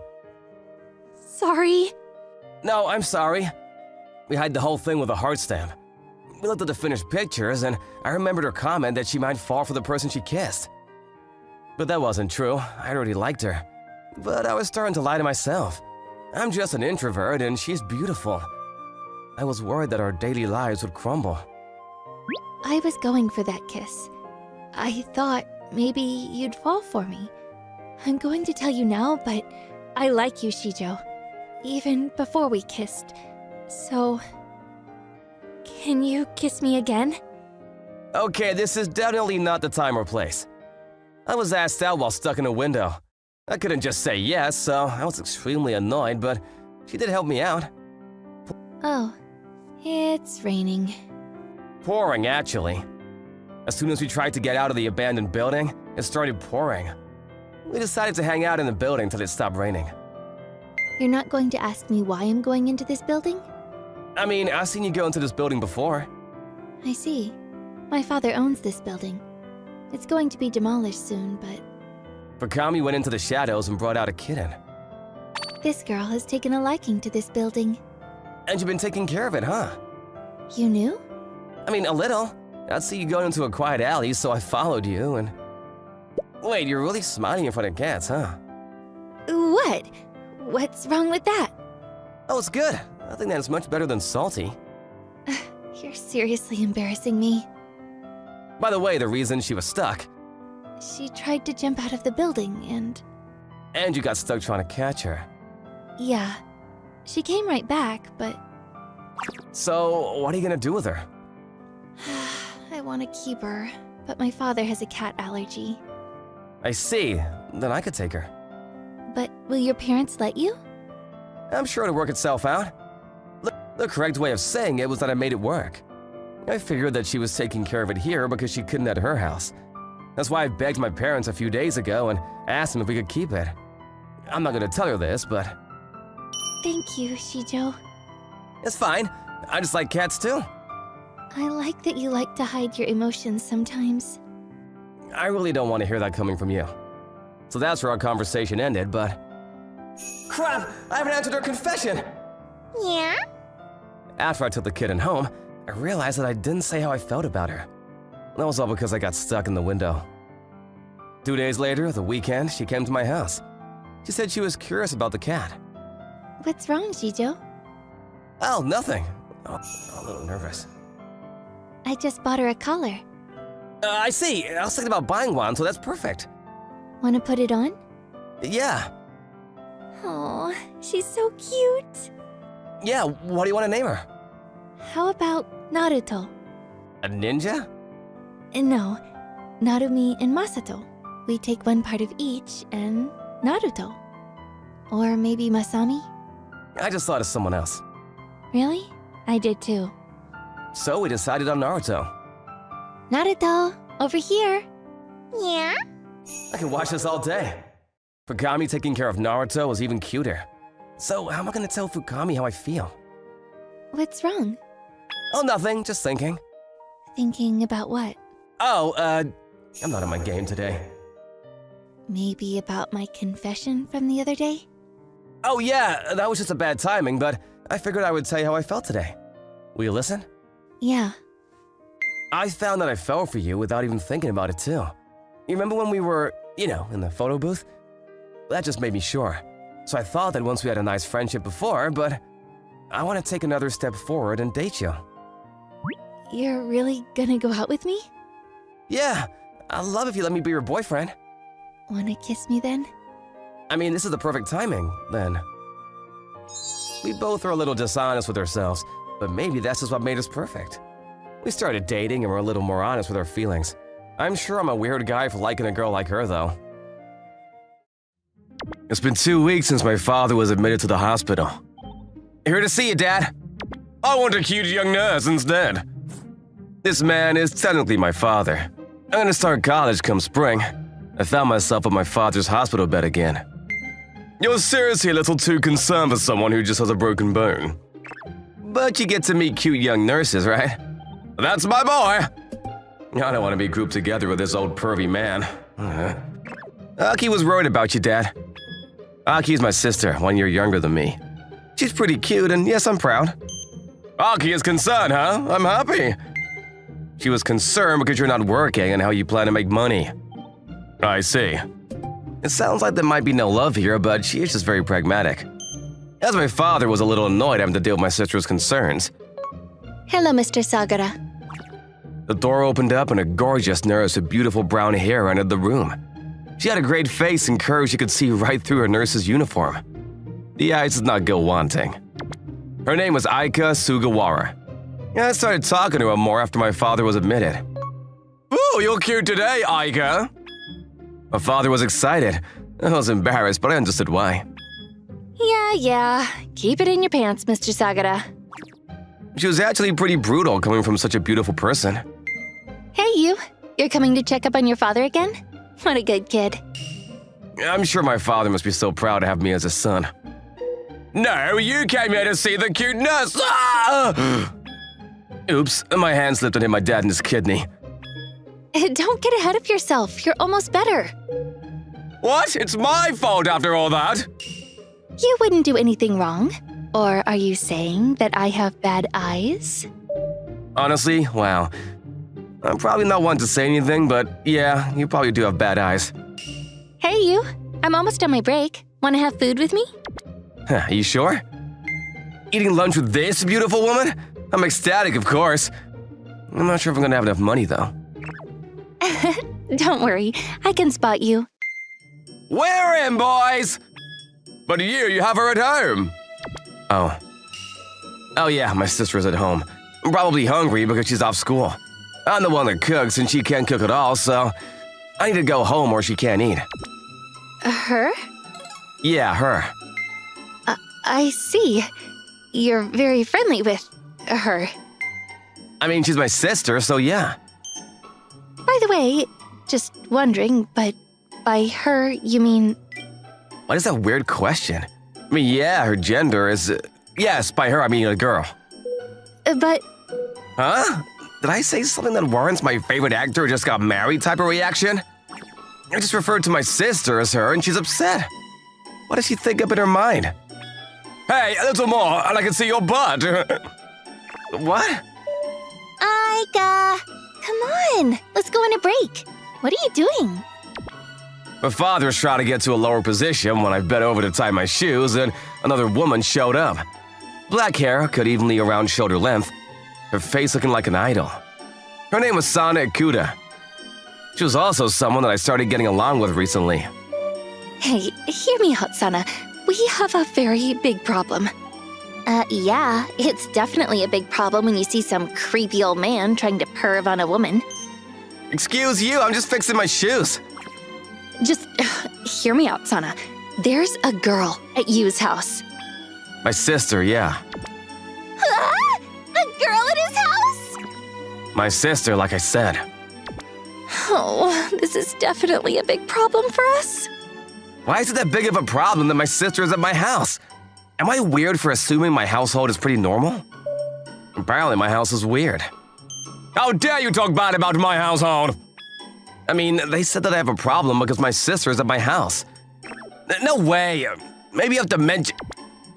Sorry. No, I'm sorry. We hid the whole thing with a heart stamp. We looked at the finished pictures, and I remembered her comment that she might fall for the person she kissed. But that wasn't true. I already liked her. But I was starting to lie to myself. I'm just an introvert, and she's beautiful. I was worried that our daily lives would crumble. I was going for that kiss. I thought maybe you'd fall for me. I'm going to tell you now, but I like you, Shijo. Even before we kissed. So... can you kiss me again? Okay, this is definitely not the time or place. I was asked out while stuck in a window. I couldn't just say yes, so I was extremely annoyed, but she did help me out. Oh, it's raining. Pouring, actually. As soon as we tried to get out of the abandoned building, it started pouring. We decided to hang out in the building till it stopped raining. You're not going to ask me why I'm going into this building? I mean, I've seen you go into this building before. I see. My father owns this building. It's going to be demolished soon, but... Fukami went into the shadows and brought out a kitten. this girl has taken a liking to this building. And you've been taking care of it, huh? You knew? I mean, a little. I'd see you going into a quiet alley, so I followed you and... Wait, you're really smiling in front of cats, huh? What? What's wrong with that? Oh, it's good. I think that's much better than salty. You're seriously embarrassing me. By the way, the reason she was stuck... She tried to jump out of the building And you got stuck trying to catch her. Yeah. She came right back, but... So, what are you gonna do with her? I want to keep her, but my father has a cat allergy. I see. Then I could take her. But will your parents let you? I'm sure it'll work itself out. The correct way of saying it was that I made it work. I figured that she was taking care of it here because she couldn't at her house. That's why I begged my parents a few days ago and asked them if we could keep it. I'm not gonna tell her this, but... Thank you, Shijo. It's fine. I just like cats too. I like that you like to hide your emotions sometimes. I really don't want to hear that coming from you. So that's where our conversation ended, but... Crap! I haven't answered her confession! Yeah? After I took the kitten home, I realized that I didn't say how I felt about her. That was all because I got stuck in the window. 2 days later, the weekend, she came to my house. She said she was curious about the cat. What's wrong, Shijo? Oh, nothing. Oh, a little nervous. I just bought her a collar. I see. I was thinking about buying one, so that's perfect. Want to put it on? Yeah. Oh, she's so cute. Yeah, what do you want to name her? How about Naruto? A ninja? No, Narumi and Masato. We take one part of each and Naruto. Or maybe Masami? I just thought of someone else. Really? I did too. So we decided on Naruto. Naruto, over here. Yeah? I can watch this all day. Fukami taking care of Naruto was even cuter. So how am I gonna tell Fukami how I feel? What's wrong? Oh, nothing, just thinking. Thinking about what? Oh, I'm not on my game today. Maybe about my confession from the other day? Oh yeah, that was just a bad timing, but I figured I would tell you how I felt today. Will you listen? Yeah. I found that I fell for you without even thinking about it too. You remember when we were, in the photo booth? That just made me sure. So I thought that once we had a nice friendship before, but I want to take another step forward and date you. You're really gonna go out with me? Yeah, I'd love if you let me be your boyfriend. Wanna kiss me then? I mean, this is the perfect timing, then. We both are a little dishonest with ourselves, but maybe that's just what made us perfect. We started dating and we're a little more honest with our feelings. I'm sure I'm a weird guy for liking a girl like her, though. It's been 2 weeks since my father was admitted to the hospital. Here to see you, Dad. I want a cute young nurse instead. This man is technically my father. I'm gonna start college come spring. I found myself on my father's hospital bed again. You're seriously a little too concerned for someone who just has a broken bone. But you get to meet cute young nurses, right? That's my boy! I don't want to be grouped together with this old pervy man. Aki was worried about you, Dad. Aki is my sister, 1 year younger than me. She's pretty cute, and yes, I'm proud. Aki is concerned, huh? I'm happy. She was concerned because you're not working and how you plan to make money. I see. It sounds like there might be no love here, but she is just very pragmatic. As my father was a little annoyed having to deal with my sister's concerns. Hello, Mr. Sagara. The door opened up and a gorgeous nurse with beautiful brown hair entered the room. She had a great face and curves you could see right through her nurse's uniform. The eyes did not go wanting. Her name was Aika Sugawara. I started talking to her more after my father was admitted. Ooh, you're cute today, Aika. My father was excited. I was embarrassed, but I understood why. Yeah. Keep it in your pants, Mr. Sagara. She was actually pretty brutal coming from such a beautiful person. Hey, you. You're coming to check up on your father again? What a good kid. I'm sure my father must be so proud to have me as a son. No, you came here to see the cute nurse! Ah! Oops, my hand slipped and hit my dad in his kidney. Don't get ahead of yourself. You're almost better. What? It's my fault after all that? You wouldn't do anything wrong. Or are you saying that I have bad eyes? Honestly, wow. I'm probably not one to say anything, but yeah, you probably do have bad eyes. Hey, you. I'm almost on my break. Want to have food with me? Huh, you sure? Eating lunch with this beautiful woman? I'm ecstatic, of course. I'm not sure if I'm gonna have enough money, though. Don't worry. I can spot you. We're in, boys! But you have her at home. Oh yeah, my sister's at home. I'm probably hungry because she's off school. I'm the one that cooks and she can't cook at all, so I need to go home or she can't eat. Her? Yeah, her. I see. You're very friendly with her. I mean, she's my sister, so yeah. By the way, just wondering, but by her, you mean... What is that weird question? I mean, yeah, her gender is... yes, by her, I mean a girl. But... Huh? Did I say something that warrants my favorite actor just got married type of reaction? I just referred to my sister as her and she's upset. What does she think up in her mind? Hey, a little more and I can see your butt. What? Aika! Come on! Let's go on a break. What are you doing? My father was trying to get to a lower position when I bent over to tie my shoes and another woman showed up. Black hair, cut evenly around shoulder length, her face looking like an idol. Her name was Sana Ikuda. She was also someone that I started getting along with recently. Hey, hear me out, Sana. We have a very big problem. Yeah, it's definitely a big problem when you see some creepy old man trying to perv on a woman. Excuse you, I'm just fixing my shoes. Just hear me out, Sana. There's a girl at Yu's house. My sister, yeah. Ah! A girl at his house? My sister, like I said. Oh, this is definitely a big problem for us. Why is it that big of a problem that my sister is at my house? Am I weird for assuming my household is pretty normal? Apparently my house is weird. How dare you talk bad about my household? I mean, they said that I have a problem because my sister is at my house. No way. Maybe you have to mention...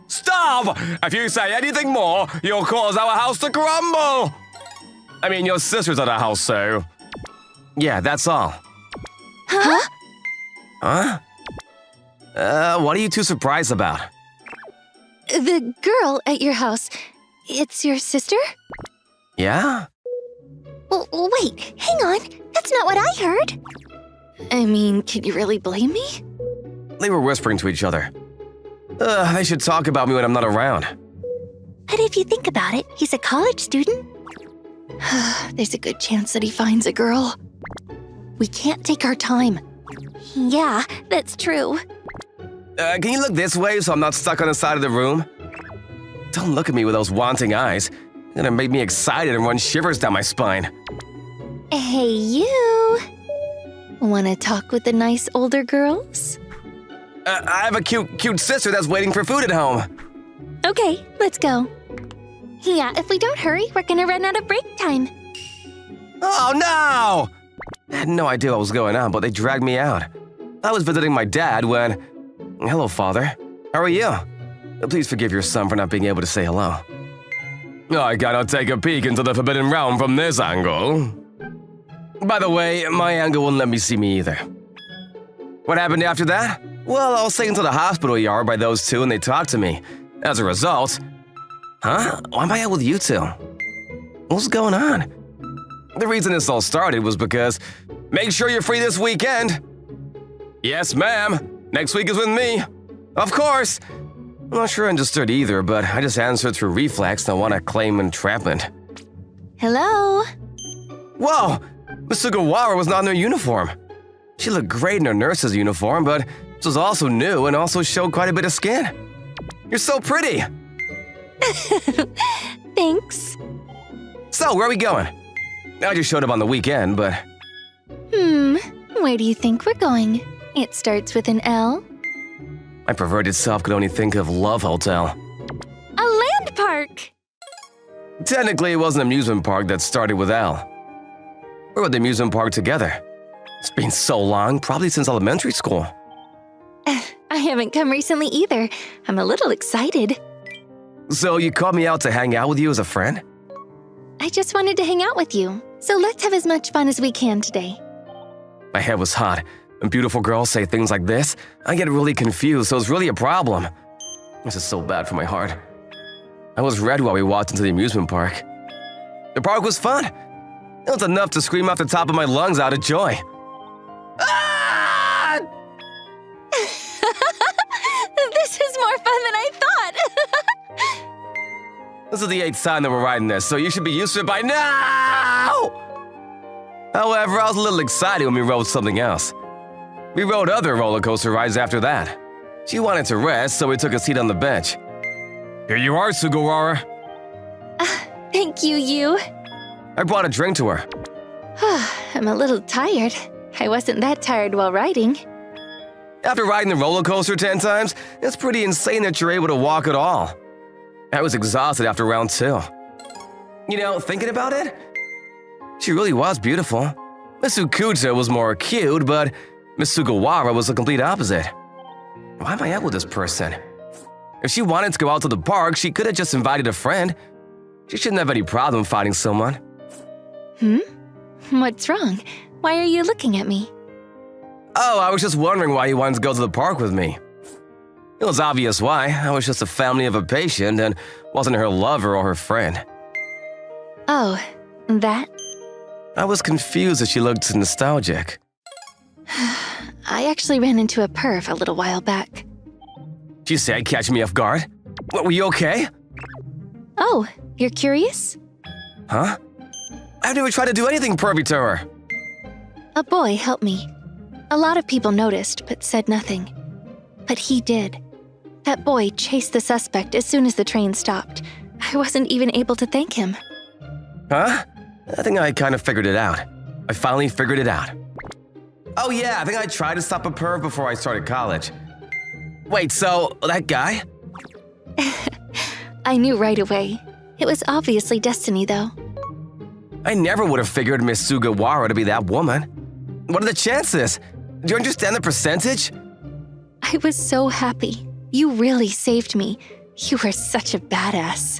Stop! If you say anything more, you'll cause our house to crumble! I mean, your sister's at our house, so... Yeah, that's all. Huh? Huh? What are you too surprised about? The girl at your house, it's your sister? Yeah? Wait, hang on. That's not what I heard. I mean, can you really blame me? They were whispering to each other. They should talk about me when I'm not around. But if you think about it, he's a college student. There's a good chance that he finds a girl. We can't take our time. Yeah, that's true. Can you look this way so I'm not stuck on the side of the room? Don't look at me with those wanting eyes. You're gonna make me excited and run shivers down my spine. Hey, you. Wanna talk with the nice older girls? I have a cute sister that's waiting for food at home. Okay, let's go. Yeah, if we don't hurry, we're gonna run out of break time. Oh no! I had no idea what was going on, but they dragged me out. I was visiting my dad when... Hello, Father. How are you? Please forgive your son for not being able to say hello. I cannot take a peek into the Forbidden Realm from this angle. By the way, my angle wouldn't let me see me either. What happened after that? Well, I was taken to the hospital yard by those two and they talked to me. As a result... Huh? Why am I out with you two? What's going on? The reason this all started was because... Make sure you're free this weekend! Yes, ma'am. Next week is with me. Of course! I'm not sure I understood either, but I just answered through reflex and I want to claim entrapment. Hello? Whoa! Miss Sugawara was not in her uniform. She looked great in her nurse's uniform, but this was also new and also showed quite a bit of skin. You're so pretty! Thanks. So, where are we going? I just showed up on the weekend, but... Where do you think we're going? It starts with an L. My perverted self could only think of Love Hotel. A land park! Technically, it was an amusement park that started with L. We were at the amusement park together. It's been so long, probably since elementary school. I haven't come recently either. I'm a little excited. So you called me out to hang out with you as a friend? I just wanted to hang out with you, so let's have as much fun as we can today. My head was hot. When beautiful girls say things like this, I get really confused, so it's really a problem. This is so bad for my heart. I was red while we walked into the amusement park. The park was fun. It was enough to scream off the top of my lungs out of joy. Ah! This is more fun than I thought! This is the 8th time that we're riding this, so you should be used to it by now! However, I was a little excited when we rode something else. We rode other roller coaster rides after that. She wanted to rest, so we took a seat on the bench. Here you are, Sugawara. Thank you, Yu. I brought a drink to her. I'm a little tired. I wasn't that tired while riding. After riding the roller coaster 10 times, it's pretty insane that you're able to walk at all. I was exhausted after round 2. You know, thinking about it, she really was beautiful. Miss Ukuta was more cute, but Miss Sugawara was the complete opposite. Why am I out with this person? If she wanted to go out to the park, she could have just invited a friend. She shouldn't have any problem finding someone. What's wrong? Why are you looking at me? Oh, I was just wondering why you wanted to go to the park with me. It was obvious why. I was just a family of a patient and wasn't her lover or her friend. Oh, that? I was confused as she looked nostalgic. I actually ran into a perv a little while back. Did you say I'd catch me off guard? What, were you okay? Oh, you're curious? Huh? I've never tried to do anything pervy to her. A boy helped me. A lot of people noticed, but said nothing. But he did. That boy chased the suspect as soon as the train stopped. I wasn't even able to thank him. Huh? I think I kind of figured it out. I finally figured it out. Oh yeah, I think I tried to stop a perv before I started college. Wait, so that guy? I knew right away. It was obviously destiny, though. I never would have figured Miss Sugawara to be that woman. What are the chances? Do you understand the percentage? I was so happy. You really saved me. You were such a badass.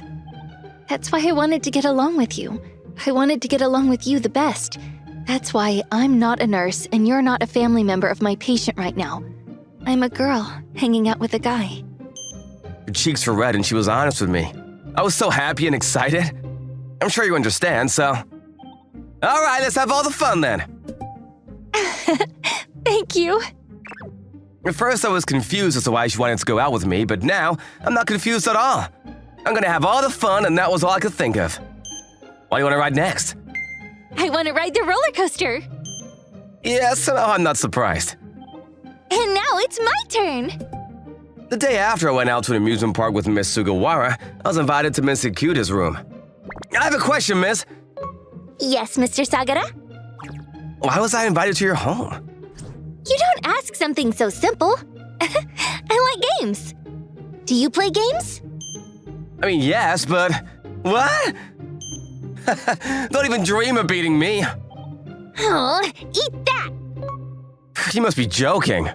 That's why I wanted to get along with you. I wanted to get along with you the best. That's why I'm not a nurse and you're not a family member of my patient right now. I'm a girl hanging out with a guy. Her cheeks were red and she was honest with me. I was so happy and excited. I'm sure you understand, so... All right, let's have all the fun then. Thank you. At first I was confused as to why she wanted to go out with me, but now I'm not confused at all. I'm gonna have all the fun and that was all I could think of. What do you want to ride next? I want to ride the roller coaster. Yeah, somehow I'm not surprised. And now it's my turn. The day after I went out to an amusement park with Miss Sugawara, I was invited to Miss Ikuta's room. I have a question, miss. Yes, Mr. Sagara? Why was I invited to your home? You don't ask something so simple. I like games. Do you play games? I mean, yes, but... What? Don't even dream of beating me. Oh, eat that! You must be joking.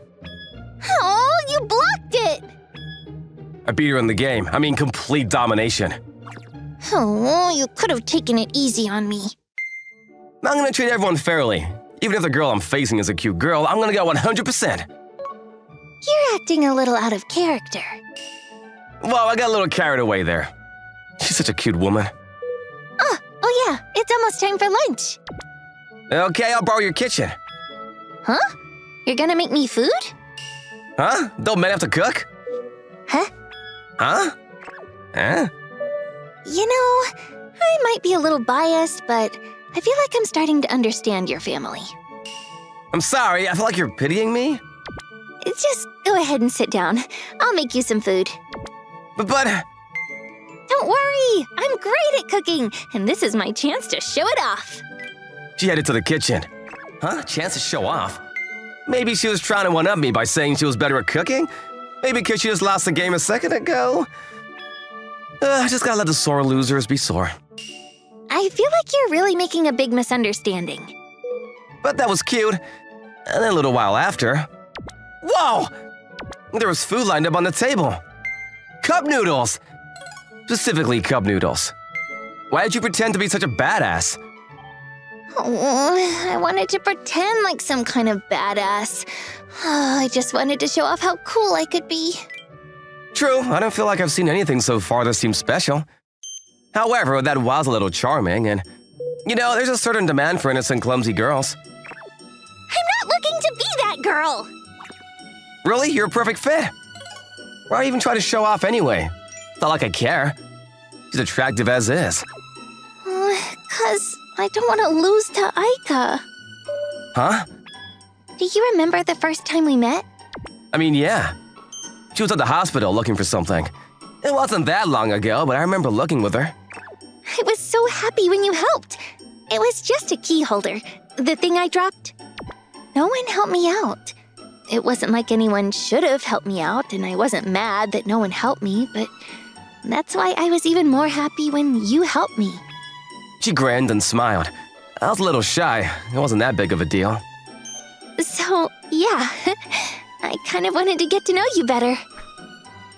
Oh, you blocked it! I beat her in the game. I mean, complete domination. Oh, you could have taken it easy on me. I'm gonna treat everyone fairly. Even if the girl I'm facing is a cute girl, I'm gonna go 100%. You're acting a little out of character. Well, I got a little carried away there. She's such a cute woman. Oh yeah, it's almost time for lunch. Okay, I'll borrow your kitchen. Huh? You're gonna make me food? Huh? Don't men have to cook? Huh? Huh? Huh? You know, I might be a little biased, but I feel like I'm starting to understand your family. I'm sorry, I feel like you're pitying me. Just go ahead and sit down. I'll make you some food. But... Don't worry, I'm great at cooking, and this is my chance to show it off. She headed to the kitchen. Huh? Chance to show off? Maybe she was trying to one-up me by saying she was better at cooking? Maybe because she just lost the game a second ago? I just gotta let the sore losers be sore. I feel like you're really making a big misunderstanding. But that was cute. And then a little while after... Whoa! There was food lined up on the table. Cup noodles! Specifically cup noodles. Why did you pretend to be such a badass? Oh, I wanted to pretend like some kind of badass. I just wanted to show off how cool I could be. True, I don't feel like I've seen anything so far that seems special. However, that was a little charming, and... You know, there's a certain demand for innocent, clumsy girls. I'm not looking to be that girl! Really? You're a perfect fit. Why even try to show off anyway? It's not like I care. She's attractive as is. 'Cause I don't want to lose to Aika. Huh? Do you remember the first time we met? I mean, yeah. She was at the hospital looking for something. It wasn't that long ago, but I remember looking with her. I was so happy when you helped. It was just a key holder, the thing I dropped. No one helped me out. It wasn't like anyone should have helped me out, and I wasn't mad that no one helped me, but that's why I was even more happy when you helped me. She grinned and smiled. I was a little shy. It wasn't that big of a deal. So, yeah, I kind of wanted to get to know you better.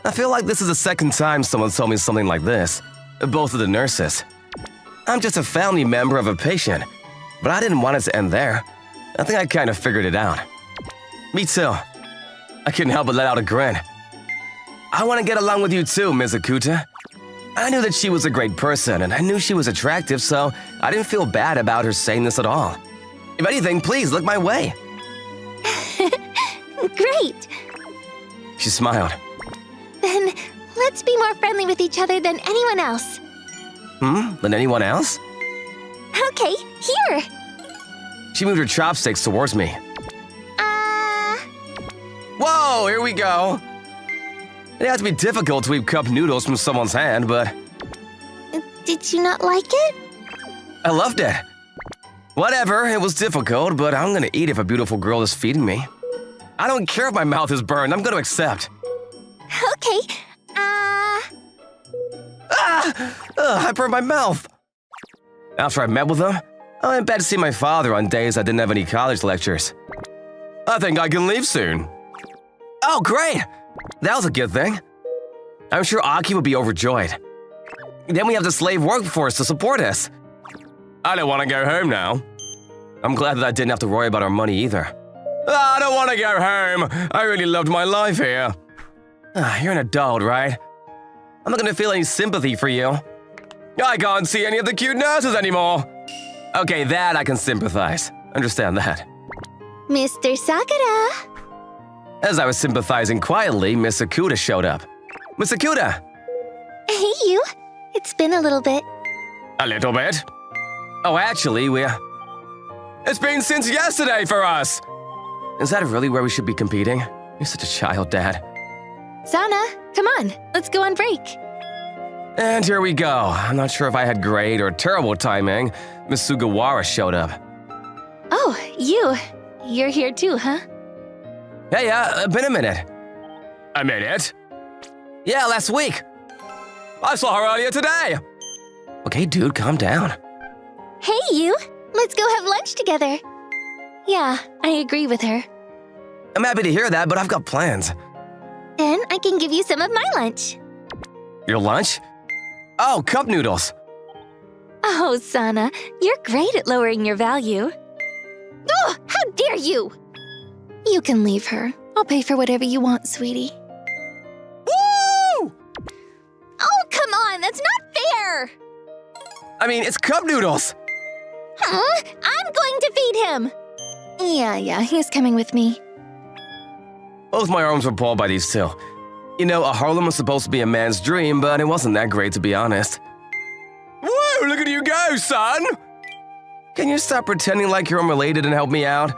I feel like this is the second time someone told me something like this. Both of the nurses. I'm just a family member of a patient, but I didn't want it to end there. I think I kind of figured it out. Me too. I couldn't help but let out a grin. I want to get along with you too, Ms. Ikuta. I knew that she was a great person, and I knew she was attractive, so I didn't feel bad about her saying this at all. If anything, please look my way. Great! She smiled. Then let's be more friendly with each other than anyone else. Than anyone else? Okay, here! She moved her chopsticks towards me. Uh... Whoa! Oh, here we go. It had to be difficult to eat cup noodles from someone's hand, but Did you not like it? I loved it. Whatever, it was difficult, but I'm gonna eat if a beautiful girl is feeding me. I don't care if my mouth is burned, I'm gonna accept. Okay. I burned my mouth. After I met with him, I went back to see my father on days I didn't have any college lectures. I think I can leave soon. Oh, great! That was a good thing. I'm sure Aki would be overjoyed. Then we have the slave workforce to support us. I don't want to go home now. I'm glad that I didn't have to worry about our money either. I don't want to go home. I really loved my life here. You're an adult, right? I'm not gonna feel any sympathy for you. I can't see any of the cute nurses anymore. Okay, that I can sympathize. Understand that. Mr. Sakura! As I was sympathizing quietly, Miss Sakuda showed up. Miss Sakuda! Hey, you. It's been a little bit. A little bit? Oh, actually, it's been since yesterday for us! Is that really where we should be competing? You're such a child, Dad. Sana, come on, let's go on break. And here we go. I'm not sure if I had great or terrible timing. Miss Sugawara showed up. Oh, you're here too, huh? Hey, been a minute. A minute? Yeah, last week. I saw her earlier today. Okay, dude, calm down. Hey, you. Let's go have lunch together. Yeah, I agree with her. I'm happy to hear that, but I've got plans. Then I can give you some of my lunch. Your lunch? Oh, cup noodles. Oh, Sana, you're great at lowering your value. Oh, how dare you! You can leave her. I'll pay for whatever you want, sweetie. Woo! Oh, come on, that's not fair! I mean, it's cup noodles. Huh? I'm going to feed him! Yeah, he's coming with me. Both my arms were pulled by these two. You know, a Harlem was supposed to be a man's dream, but it wasn't that great, to be honest. Woo! Look at you go, son! Can you stop pretending like you're unrelated and help me out?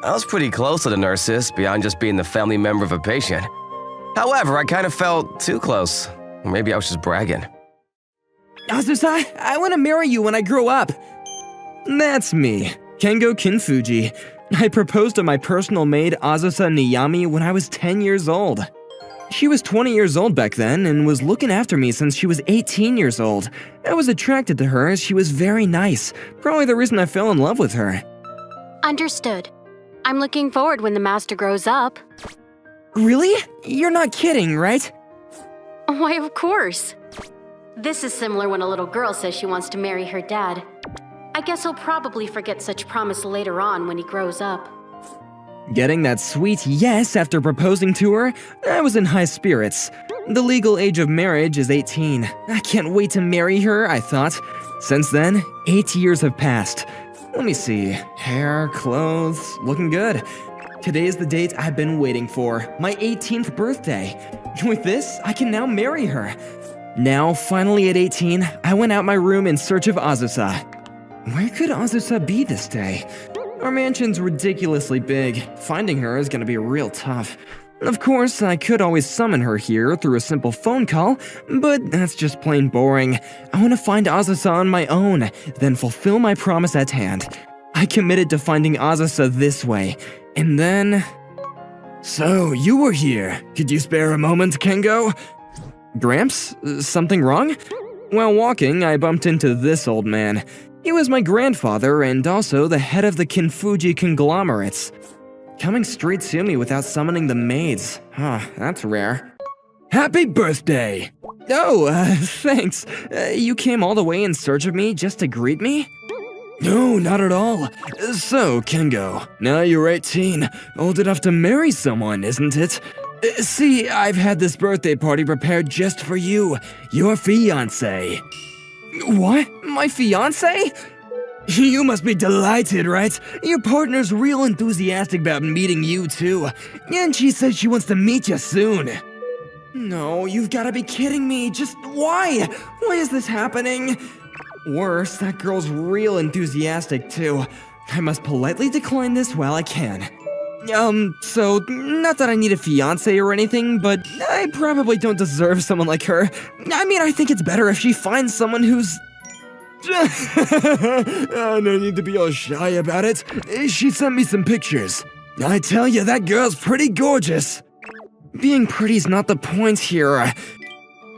I was pretty close to the nurses, beyond just being the family member of a patient. However, I kind of felt too close. Or maybe I was just bragging. Azusa, I want to marry you when I grow up. That's me, Kengo Kinfuji. I proposed to my personal maid Azusa Niyami when I was 10 years old. She was 20 years old back then and was looking after me since she was 18 years old. I was attracted to her as she was very nice, probably the reason I fell in love with her. Understood. I'm looking forward when the master grows up. Really? You're not kidding, right? Why, of course. This is similar when a little girl says she wants to marry her dad. I guess he'll probably forget such promise later on when he grows up. Getting that sweet yes after proposing to her, I was in high spirits. The legal age of marriage is 18. I can't wait to marry her, I thought. Since then, 8 years have passed. Let me see. Hair, clothes, looking good. Today's the date I've been waiting for, my 18th birthday. With this, I can now marry her. Now, finally at 18, I went out my room in search of Azusa. Where could Azusa be this day? Our mansion's ridiculously big. Finding her is gonna be real tough. Of course, I could always summon her here through a simple phone call, but that's just plain boring. I want to find Azusa on my own, then fulfill my promise at hand. I committed to finding Azusa this way, and then... So, you were here. Could you spare a moment, Kengo? Gramps? Something wrong? While walking, I bumped into this old man. He was my grandfather and also the head of the Kinfuji conglomerates. Coming straight to me without summoning the maids. That's rare. Happy birthday! Oh, thanks. You came all the way in search of me just to greet me? No, not at all. So, Kengo, now you're 18, old enough to marry someone, isn't it? See, I've had this birthday party prepared just for you, your fiancé. What? My fiancé? You must be delighted, right? Your partner's real enthusiastic about meeting you too, and she says she wants to meet you soon. No, you've gotta be kidding me. Just why? Why is this happening? Worse, that girl's real enthusiastic too. I must politely decline this while I can. So, not that I need a fiancé or anything, but I probably don't deserve someone like her. I mean, I think it's better if she finds someone who's... No need to be all shy about it. She sent me some pictures. I tell you, that girl's pretty gorgeous. Being pretty's not the point here.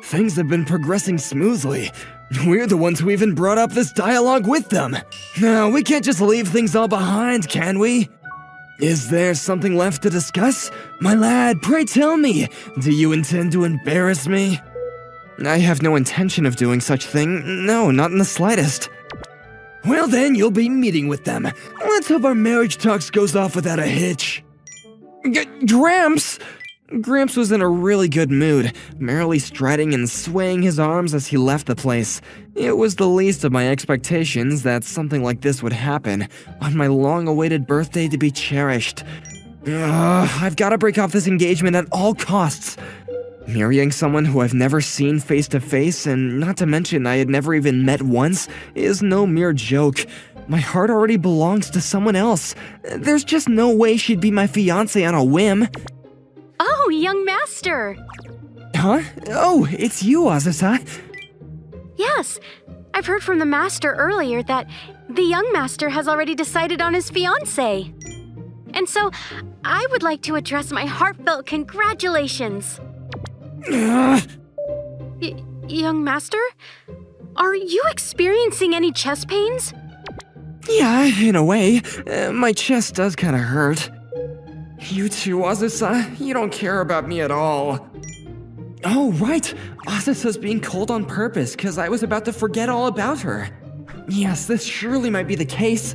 Things have been progressing smoothly. We're the ones who even brought up this dialogue with them. Now, we can't just leave things all behind, can we? Is there something left to discuss? My lad, pray tell me, do you intend to embarrass me? I have no intention of doing such thing. No, not in the slightest. Well then, you'll be meeting with them. Let's hope our marriage talks goes off without a hitch. Gramps! Gramps was in a really good mood, merrily striding and swaying his arms as he left the place. It was the least of my expectations that something like this would happen, on my long-awaited birthday to be cherished. I've gotta break off this engagement at all costs. Marrying someone who I've never seen face to face, and not to mention I had never even met once, is no mere joke. My heart already belongs to someone else. There's just no way she'd be my fiancé on a whim. Oh, young master! Huh? Oh, it's you, Azusa. Yes, I've heard from the master earlier that the young master has already decided on his fiancée. And so, I would like to address my heartfelt congratulations. Young master? Are you experiencing any chest pains? Yeah, in a way. My chest does kinda hurt. You too, Azusa. You don't care about me at all. Oh, right. Azusa's being cold on purpose because I was about to forget all about her. Yes, this surely might be the case.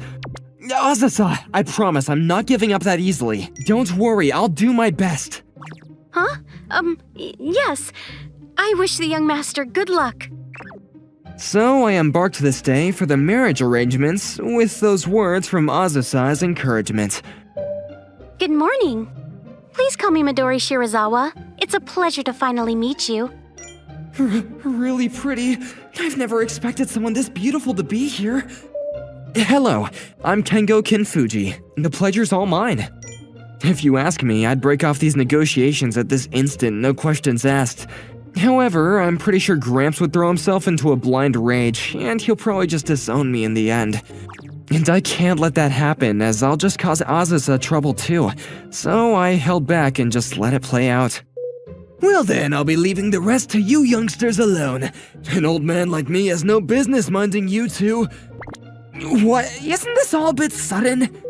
Azusa, I promise I'm not giving up that easily. Don't worry, I'll do my best. Huh? Yes. I wish the young master good luck. So I embarked this day for the marriage arrangements with those words from Azusa's encouragement. Good morning. Please call me Midori Shirazawa. It's a pleasure to finally meet you. Really pretty. I've never expected someone this beautiful to be here. Hello, I'm Kengo Kinfuji. The pleasure's all mine. If you ask me, I'd break off these negotiations at this instant, no questions asked. However, I'm pretty sure Gramps would throw himself into a blind rage, and he'll probably just disown me in the end. And I can't let that happen, as I'll just cause Azusa trouble too. So I held back and just let it play out. Well then, I'll be leaving the rest to you youngsters alone. An old man like me has no business minding you two. What? Isn't this all a bit sudden?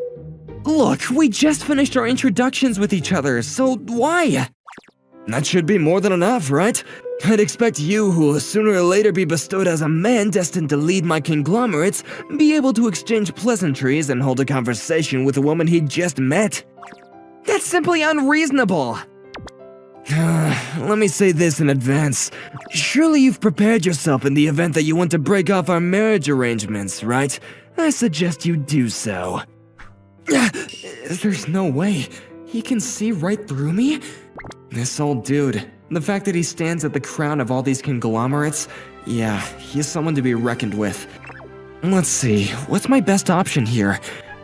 Look, we just finished our introductions with each other, so why? That should be more than enough, right? I'd expect you, who will sooner or later be bestowed as a man destined to lead my conglomerates, be able to exchange pleasantries and hold a conversation with a woman he'd just met. That's simply unreasonable. Let me say this in advance. Surely you've prepared yourself in the event that you want to break off our marriage arrangements, right? I suggest you do so. There's no way. He can see right through me? This old dude. The fact that he stands at the crown of all these conglomerates, yeah, he's someone to be reckoned with. Let's see, what's my best option here?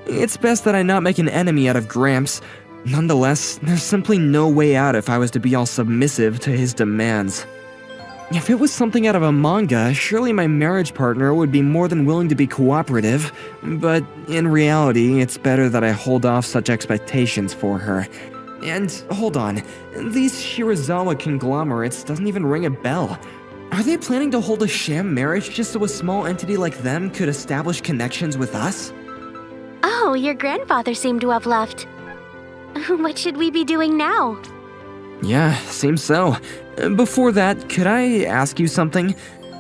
It's best that I not make an enemy out of Gramps. Nonetheless, there's simply no way out if I was to be all submissive to his demands. If it was something out of a manga, surely my marriage partner would be more than willing to be cooperative, but in reality, it's better that I hold off such expectations for her. And hold on, these Shirazawa conglomerates doesn't even ring a bell. Are they planning to hold a sham marriage just so a small entity like them could establish connections with us? Oh, your grandfather seemed to have left. What should we be doing now? Yeah, seems so. Before that, could I ask you something?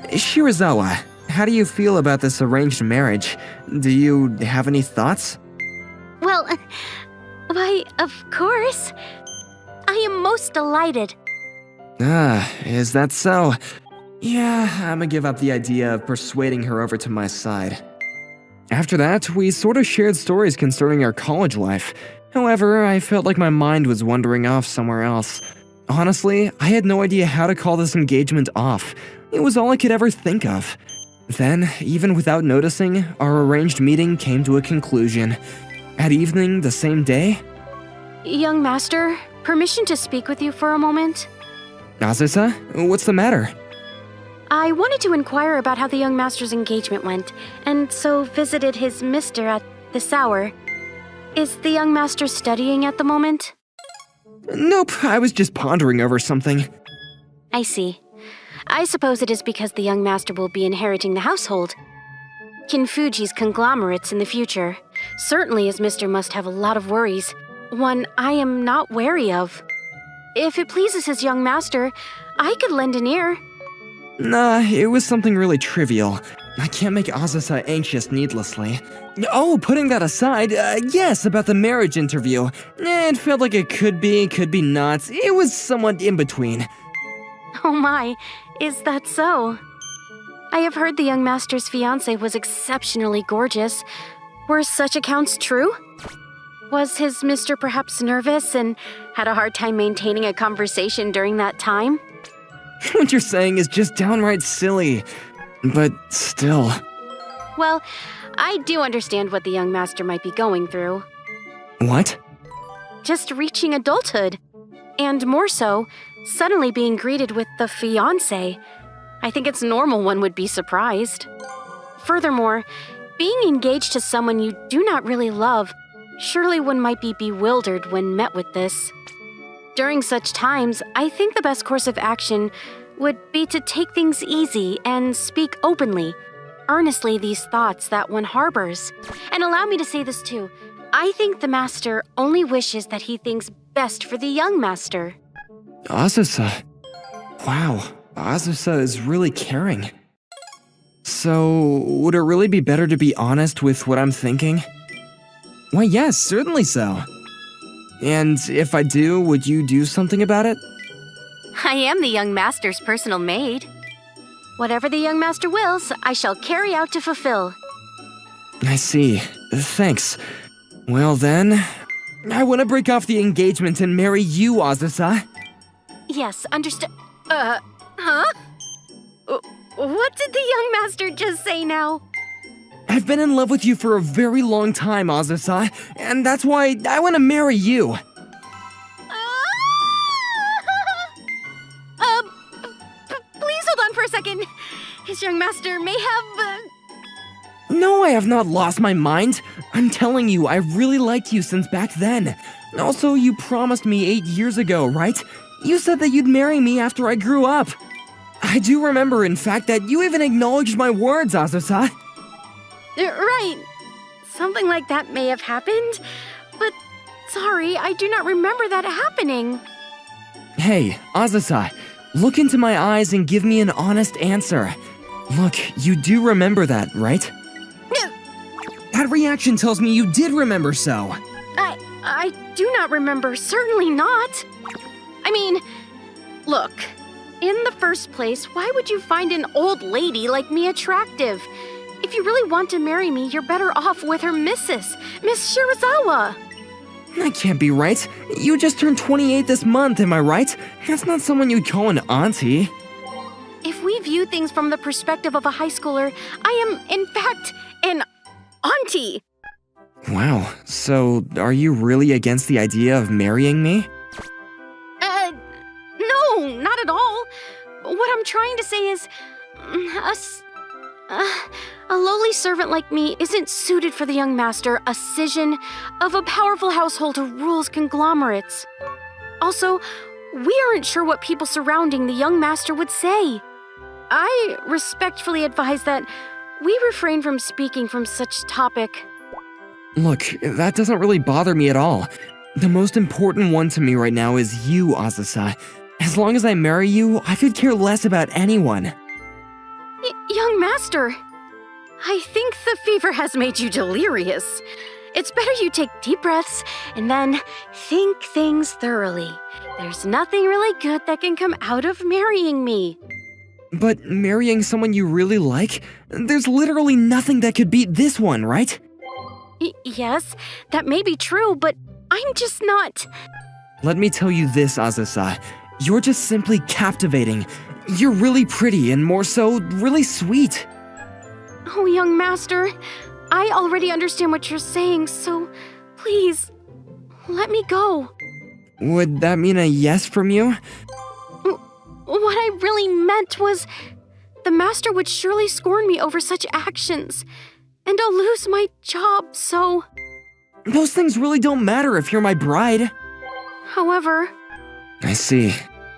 Shirazawa, how do you feel about this arranged marriage? Do you have any thoughts? Well, why, of course. I am most delighted. Is that so? Yeah, I'ma give up the idea of persuading her over to my side. After that, we sort of shared stories concerning our college life. However, I felt like my mind was wandering off somewhere else. Honestly, I had no idea how to call this engagement off. It was all I could ever think of. Then, even without noticing, our arranged meeting came to a conclusion. At evening the same day, Young master, permission to speak with you for a moment? Azusa, what's the matter? I wanted to inquire about how the young master's engagement went, and so visited his mister at this hour. Is the young master studying at the moment? Nope, I was just pondering over something. I see. I suppose it is because the young master will be inheriting the household. Kinfuji's conglomerates in the future. Certainly his mister must have a lot of worries, one I am not wary of. If it pleases his young master, I could lend an ear. Nah, it was something really trivial. I can't make Azusa anxious needlessly. Oh, putting that aside, yes, about the marriage interview. It felt like it could be not. It was somewhat in between. Oh my, is that so? I have heard the young master's fiancée was exceptionally gorgeous. Were such accounts true? Was his mister perhaps nervous and had a hard time maintaining a conversation during that time? What you're saying is just downright silly. But still. Well, I do understand what the young master might be going through. What? Just reaching adulthood. And more so, suddenly being greeted with the fiancé. I think it's normal one would be surprised. Furthermore, being engaged to someone you do not really love, surely one might be bewildered when met with this. During such times, I think the best course of action would be to take things easy and speak openly, earnestly these thoughts that one harbors. And allow me to say this too, I think the master only wishes that he thinks best for the young master. Azusa. Wow, Azusa is really caring. So, would it really be better to be honest with what I'm thinking? Why, yes, certainly so. And if I do, would you do something about it? I am the young master's personal maid. Whatever the young master wills, I shall carry out to fulfill. I see. Thanks. Well then, I want to break off the engagement and marry you, Azusa. Yes, understood. Huh? What did the young master just say now? I've been in love with you for a very long time, Azusa, and that's why I want to marry you. Please hold on for a second. His young master may have... No, I have not lost my mind. I'm telling you, I really liked you since back then. Also, you promised me 8 years ago, right? You said that you'd marry me after I grew up. I do remember, in fact, that you even acknowledged my words, Azusa. Right. Something like that may have happened, but sorry, I do not remember that happening. Hey, Azusa, look into my eyes and give me an honest answer. Look, you do remember that, right? That reaction tells me you did remember so. I do not remember, certainly not. I mean, look, in the first place, why would you find an old lady like me attractive? If you really want to marry me, you're better off with her Miss Shirazawa. That can't be right. You just turned 28 this month, am I right? That's not someone you'd call an auntie. If we view things from the perspective of a high schooler, I am, in fact, an auntie. Wow, so are you really against the idea of marrying me? No, not at all. What I'm trying to say is, a lowly servant like me isn't suited for the young master, a scion of a powerful household who rules conglomerates. Also, we aren't sure what people surrounding the young master would say. I respectfully advise that we refrain from speaking from such topic. Look, that doesn't really bother me at all. The most important one to me right now is you, Azusa. As long as I marry you, I could care less about anyone. Young master, I think the fever has made you delirious. It's better you take deep breaths and then think things thoroughly. There's nothing really good that can come out of marrying me. But marrying someone you really like? There's literally nothing that could beat this one, right? Yes, that may be true, but I'm just not... Let me tell you this, Azusa. You're just simply captivating. You're really pretty and more so, really sweet. Oh, young master, I already understand what you're saying, so please, let me go. Would that mean a yes from you? What I really meant was, the master would surely scorn me over such actions, and I'll lose my job, so... Those things really don't matter if you're my bride. However... I see.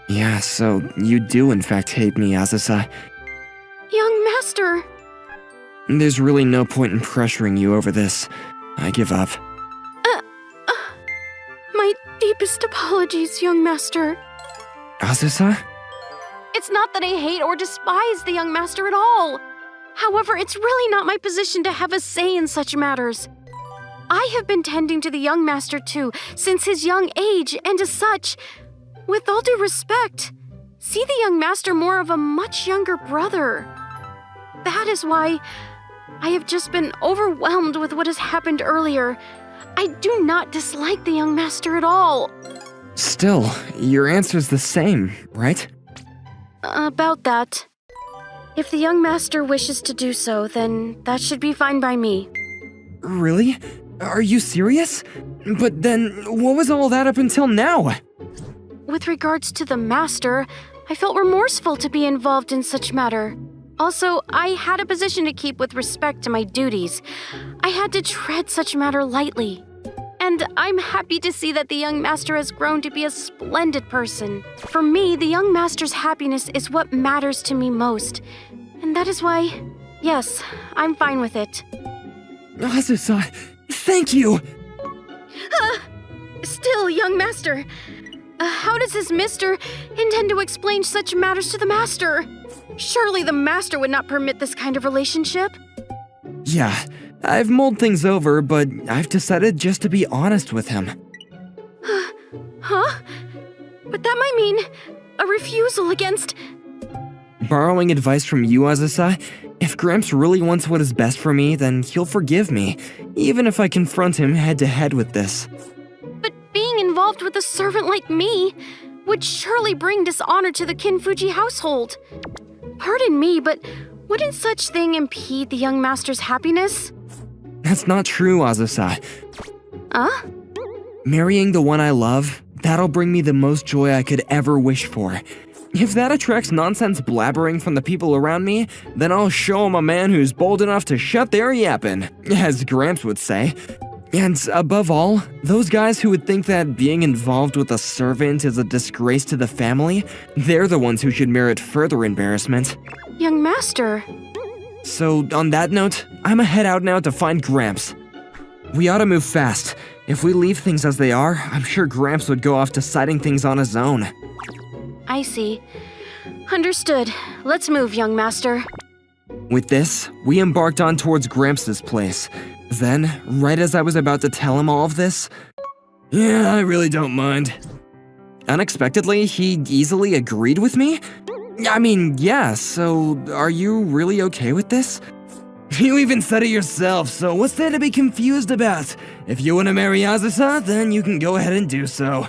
Yeah, so you do in fact hate me, Azusa. Young master... There's really no point in pressuring you over this. I give up. My deepest apologies, young master. Azusa? It's not that I hate or despise the young master at all. However, it's really not my position to have a say in such matters. I have been tending to the young master too, since his young age, and as such, with all due respect, see the young master more of a much younger brother. That is why I have just been overwhelmed with what has happened earlier. I do not dislike the young master at all. Still, your answer's the same, right? About that. If the young master wishes to do so, then that should be fine by me. Really? Are you serious? But then, what was all that up until now? With regards to the master, I felt remorseful to be involved in such matter. Also, I had a position to keep with respect to my duties. I had to tread such matter lightly. And I'm happy to see that the young master has grown to be a splendid person. For me, the young master's happiness is what matters to me most. And that is why, yes, I'm fine with it. Azusa, thank you! Still, young master, how does this mister intend to explain such matters to the master? Surely the master would not permit this kind of relationship? Yeah, I've mulled things over, but I've decided just to be honest with him. Huh? But that might mean a refusal against... Borrowing advice from you, Azusa, if Gramps really wants what is best for me, then he'll forgive me, even if I confront him head-to-head with this. But being involved with a servant like me would surely bring dishonor to the Kinfuji household. Pardon me, but wouldn't such thing impede the young master's happiness? That's not true, Azusa. Huh? Marrying the one I love, that'll bring me the most joy I could ever wish for. If that attracts nonsense blabbering from the people around me, then I'll show 'em a man who's bold enough to shut their yappin', as Gramps would say. And above all, those guys who would think that being involved with a servant is a disgrace to the family, they're the ones who should merit further embarrassment. Young master. So, on that note, I'ma head out now to find Gramps. We ought to move fast. If we leave things as they are, I'm sure Gramps would go off deciding things on his own. I see. Understood. Let's move, young master. With this, we embarked on towards Gramps' place. Then, right as I was about to tell him all of this, yeah, I really don't mind. Unexpectedly, he easily agreed with me? I mean, yeah, so are you really okay with this? You even said it yourself, so what's there to be confused about? If you want to marry Azusa, then you can go ahead and do so.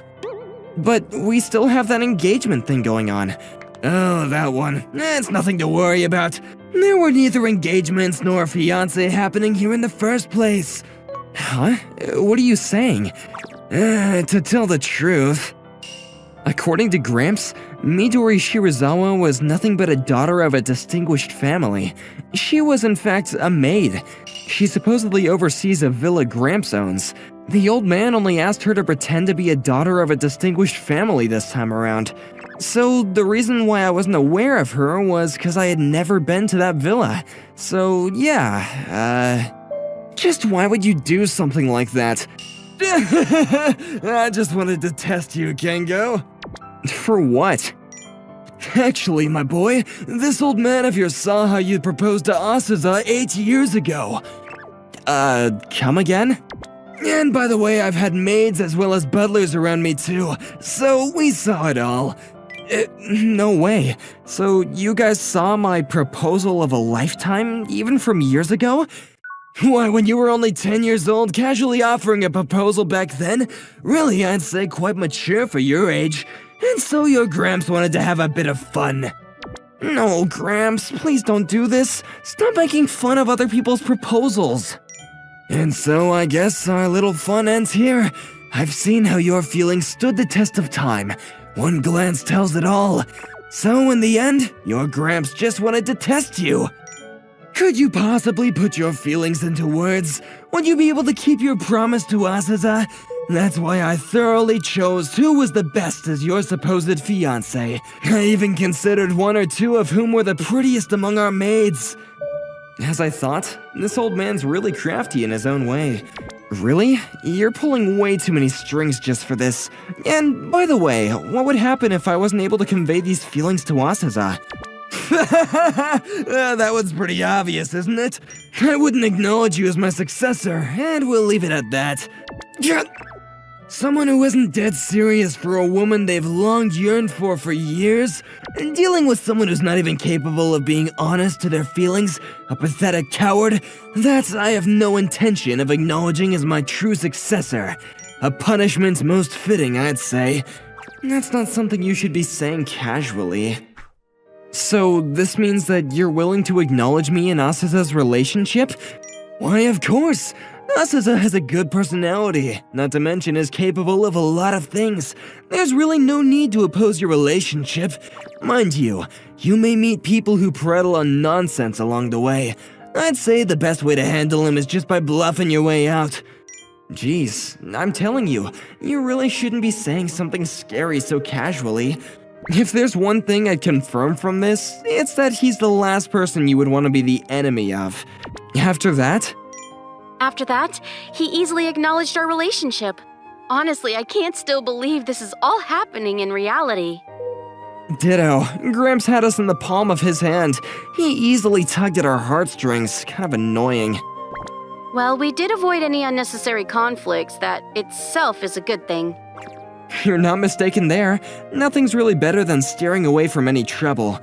But we still have that engagement thing going on. Oh, that one. It's nothing to worry about. There were neither engagements nor a fiancé happening here in the first place. Huh? What are you saying? To tell the truth. According to Gramps, Midori Shirazawa was nothing but a daughter of a distinguished family. She was in fact a maid. She supposedly oversees a villa Gramps owns. The old man only asked her to pretend to be a daughter of a distinguished family this time around. So the reason why I wasn't aware of her was because I had never been to that villa. So yeah, just why would you do something like that? I just wanted to test you, Kengo. For what? Actually, my boy, this old man of yours saw how you proposed to Azusa 8 years ago. Come again? And by the way, I've had maids as well as butlers around me too, so we saw it all. No way. So you guys saw my proposal of a lifetime, even from years ago? Why, when you were only 10 years old, casually offering a proposal back then? Really, I'd say quite mature for your age. And so your Gramps wanted to have a bit of fun. No, Gramps, please don't do this. Stop making fun of other people's proposals. And so I guess our little fun ends here. I've seen how your feelings stood the test of time. One glance tells it all. So in the end, your Gramps just wanted to test you. Could you possibly put your feelings into words? Would you be able to keep your promise to Asaza? That's why I thoroughly chose who was the best as your supposed fiancé. I even considered one or two of whom were the prettiest among our maids. As I thought, this old man's really crafty in his own way. Really? You're pulling way too many strings just for this. And by the way, what would happen if I wasn't able to convey these feelings to Asaza? That was pretty obvious, isn't it? I wouldn't acknowledge you as my successor, and we'll leave it at that. Someone who isn't dead serious for a woman they've long yearned for years, and dealing with someone who's not even capable of being honest to their feelings, a pathetic coward, that I have no intention of acknowledging as my true successor. A punishment most fitting, I'd say. That's not something you should be saying casually. So, this means that you're willing to acknowledge me and Asaza's relationship? Why, of course! Asaza has a good personality, not to mention is capable of a lot of things. There's really no need to oppose your relationship. Mind you, you may meet people who prattle on nonsense along the way. I'd say the best way to handle him is just by bluffing your way out. Jeez, I'm telling you, you really shouldn't be saying something scary so casually. If there's one thing I'd confirm from this, it's that he's the last person you would want to be the enemy of. After that, he easily acknowledged our relationship. Honestly, I can't still believe this is all happening in reality. ditto. Gramps had us in the palm of his hand. He easily tugged at our heartstrings, kind of annoying. Well, we did avoid any unnecessary conflicts. That itself is a good thing. You're not mistaken there. Nothing's really better than steering away from any trouble.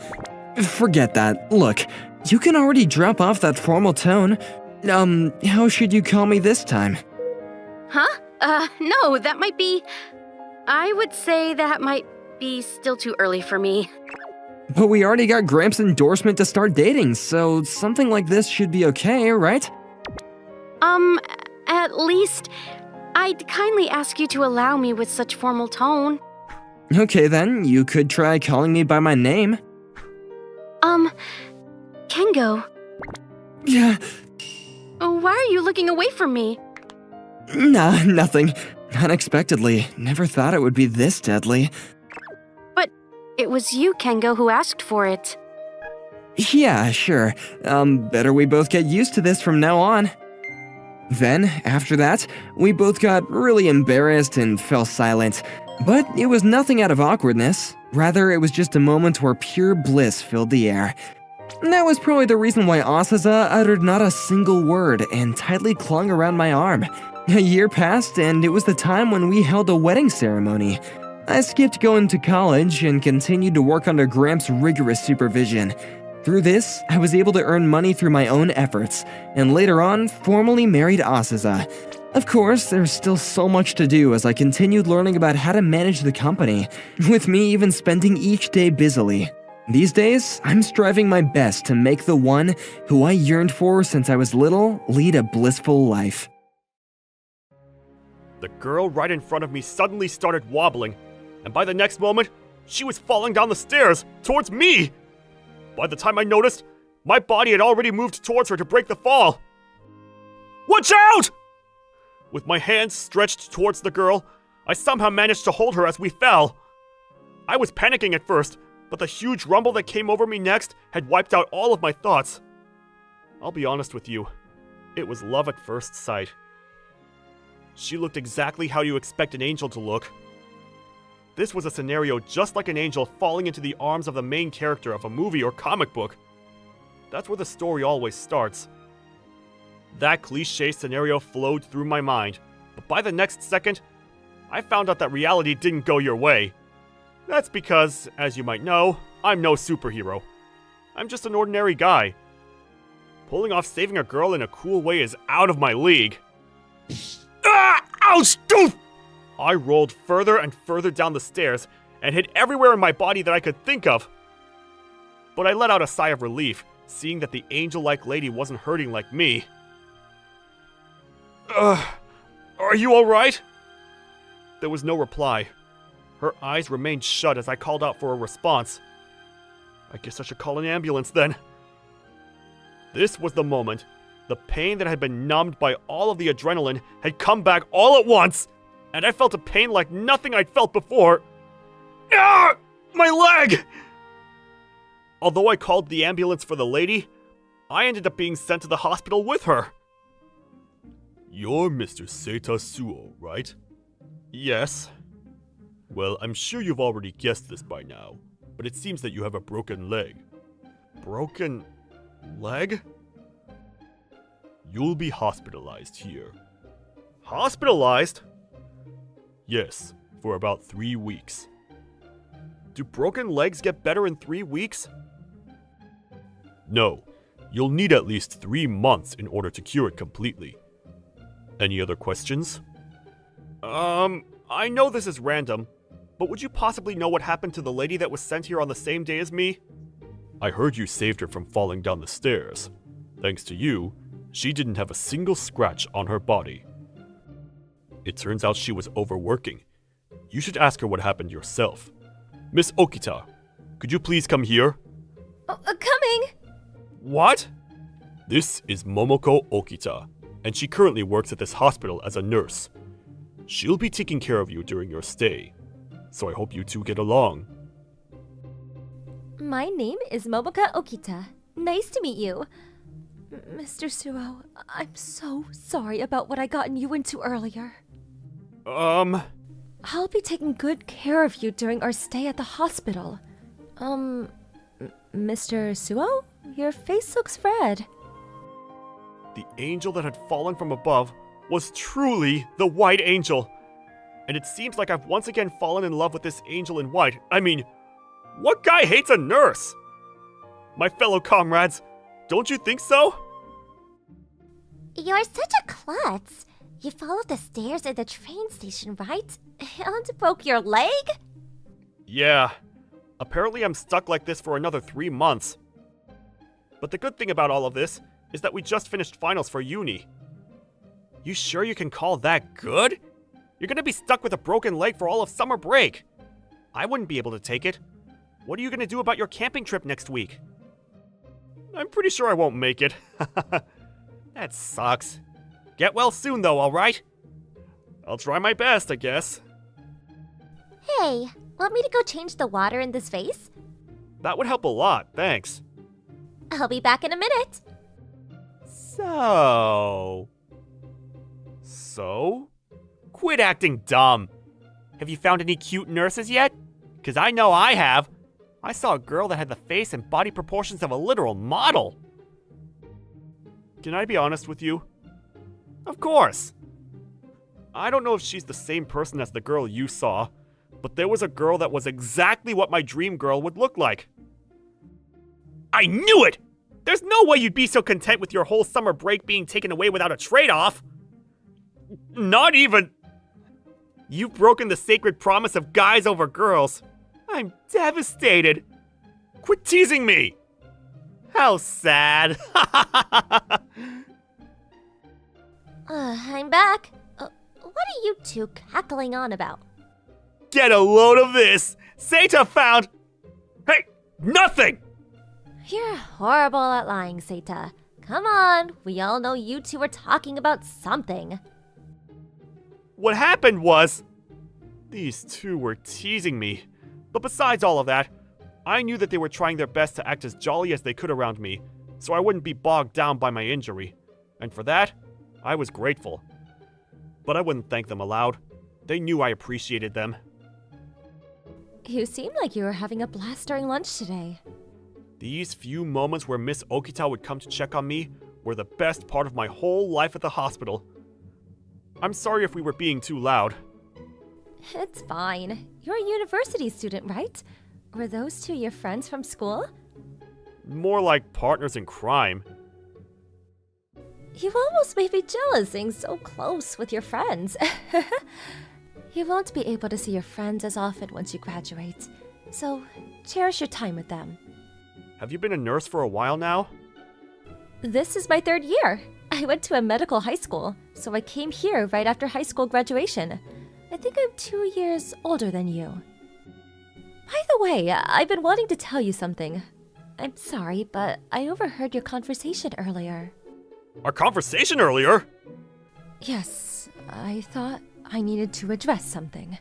Forget that. Look, you can already drop off that formal tone. How should you call me this time? No, that might be... I would say that might be still too early for me. But we already got Gramps' endorsement to start dating, so something like this should be okay, right? At least, I'd kindly ask you to allow me with such formal tone. Okay then, you could try calling me by my name. Kengo. Yeah. Why are you looking away from me? Nah, nothing. Unexpectedly. Never thought it would be this deadly. But it was you, Kengo, who asked for it. Yeah, sure. Better we both get used to this from now on. Then, after that, we both got really embarrassed and fell silent. But it was nothing out of awkwardness. Rather, it was just a moment where pure bliss filled the air. That was probably the reason why Asaza uttered not a single word and tightly clung around my arm. A year passed, and it was the time when we held a wedding ceremony. I skipped going to college and continued to work under Gramps' rigorous supervision. Through this, I was able to earn money through my own efforts, and later on, formally married Asaza. Of course, there's still so much to do as I continued learning about how to manage the company, with me even spending each day busily. These days, I'm striving my best to make the one who I yearned for since I was little lead a blissful life. The girl right in front of me suddenly started wobbling, and by the next moment, she was falling down the stairs towards me! By the time I noticed, my body had already moved towards her to break the fall. Watch out! With my hands stretched towards the girl, I somehow managed to hold her as we fell. I was panicking at first, but the huge rumble that came over me next had wiped out all of my thoughts. I'll be honest with you, it was love at first sight. She looked exactly how you expect an angel to look. This was a scenario just like an angel falling into the arms of the main character of a movie or comic book. That's where the story always starts. That cliché scenario flowed through my mind, but by the next second, I found out that reality didn't go your way. That's because, as you might know, I'm no superhero. I'm just an ordinary guy. Pulling off saving a girl in a cool way is out of my league. Ah! Ouch! Doof! I rolled further and further down the stairs and hit everywhere in my body that I could think of. But I let out a sigh of relief, seeing that the angel-like lady wasn't hurting like me. Are you alright? There was no reply. Her eyes remained shut as I called out for a response. I guess I should call an ambulance then. This was the moment. The pain that had been numbed by all of the adrenaline had come back all at once, and I felt a pain like nothing I'd felt before. Ah! My leg! Although I called the ambulance for the lady, I ended up being sent to the hospital with her. You're Mr. Seita Suo, right? Yes. Well, I'm sure you've already guessed this by now, but it seems that you have a broken leg. Broken leg? You'll be hospitalized here. Hospitalized? Yes, for about 3 weeks. Do broken legs get better in 3 weeks? No, you'll need at least 3 months in order to cure it completely. Any other questions? I know this is random, but would you possibly know what happened to the lady that was sent here on the same day as me? I heard you saved her from falling down the stairs. Thanks to you, she didn't have a single scratch on her body. It turns out she was overworking. You should ask her what happened yourself. Miss Okita, could you please come here? Coming! What? This is Momoko Okita, and she currently works at this hospital as a nurse. She'll be taking care of you during your stay, so I hope you two get along. My name is Momoka Okita. Nice to meet you. Mr. Suo, I'm so sorry about what I gotten you into earlier. I'll be taking good care of you during our stay at the hospital. Mr. Suo? Your face looks red. The angel that had fallen from above was truly the White Angel. And it seems like I've once again fallen in love with this angel in white. I mean, what guy hates a nurse? My fellow comrades, don't you think so? You're such a klutz. You followed the stairs at the train station, right? And broke your leg? Yeah. Apparently I'm stuck like this for another 3 months. But the good thing about all of this is that we just finished finals for uni. You sure you can call that good? You're gonna be stuck with a broken leg for all of summer break. I wouldn't be able to take it. What are you gonna do about your camping trip next week? I'm pretty sure I won't make it. That sucks. Get well soon though, alright? I'll try my best, I guess. Hey, want me to go change the water in this vase? That would help a lot, thanks. I'll be back in a minute. So? Quit acting dumb. Have you found any cute nurses yet? 'Cause I know I have. I saw a girl that had the face and body proportions of a literal model. Can I be honest with you? Of course. I don't know if she's the same person as the girl you saw, but there was a girl that was exactly what my dream girl would look like. I knew it! There's no way you'd be so content with your whole summer break being taken away without a trade-off. Not even... You've broken the sacred promise of guys over girls. I'm devastated. Quit teasing me. How sad. I'm back. What are you two cackling on about? Get a load of this. Seita found... Hey, nothing! You're horrible at lying, Seita. Come on, we all know you two were talking about something. What happened was... These two were teasing me. But besides all of that, I knew that they were trying their best to act as jolly as they could around me, so I wouldn't be bogged down by my injury. And for that, I was grateful. But I wouldn't thank them aloud. They knew I appreciated them. You seemed like you were having a blast during lunch today. These few moments where Miss Okita would come to check on me were the best part of my whole life at the hospital. I'm sorry if we were being too loud. It's fine. You're a university student, right? Were those two your friends from school? More like partners in crime. You almost made me jealous being so close with your friends. You won't be able to see your friends as often once you graduate, so cherish your time with them. Have you been a nurse for a while now? This is my 3rd year. I went to a medical high school, so I came here right after high school graduation. I think I'm 2 years older than you. By the way, I've been wanting to tell you something. I'm sorry, but I overheard your conversation earlier. Our conversation earlier? Yes, I thought I needed to address something.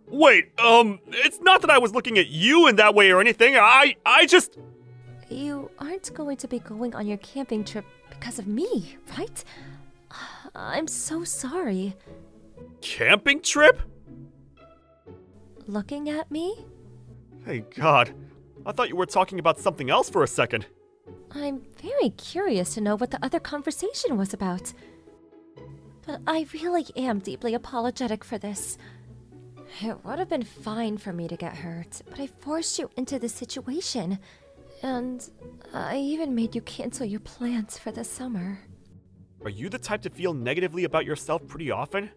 Wait, it's not that I was looking at you in that way or anything. I just... You aren't going to be going on your camping trip because of me, right? I'm so sorry. Camping trip? Looking at me? Hey, God. I thought you were talking about something else for a second. I'm very curious to know what the other conversation was about. But I really am deeply apologetic for this. It would have been fine for me to get hurt, but I forced you into this situation. And I even made you cancel your plans for the summer. Are you the type to feel negatively about yourself pretty often?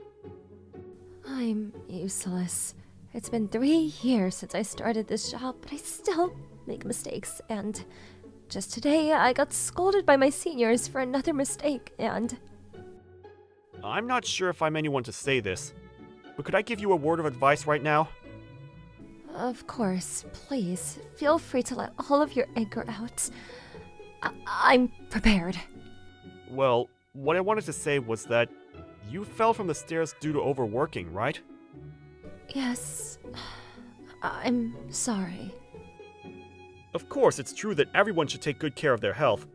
I'm useless. It's been 3 years since I started this job, but I still make mistakes. And just today, I got scolded by my seniors for another mistake, and... I'm not sure if I'm anyone to say this, but could I give you a word of advice right now? Of course, please, feel free to let all of your anger out. I'm prepared. Well, what I wanted to say was that you fell from the stairs due to overworking, right? Yes, I'm sorry. Of course, it's true that everyone should take good care of their health,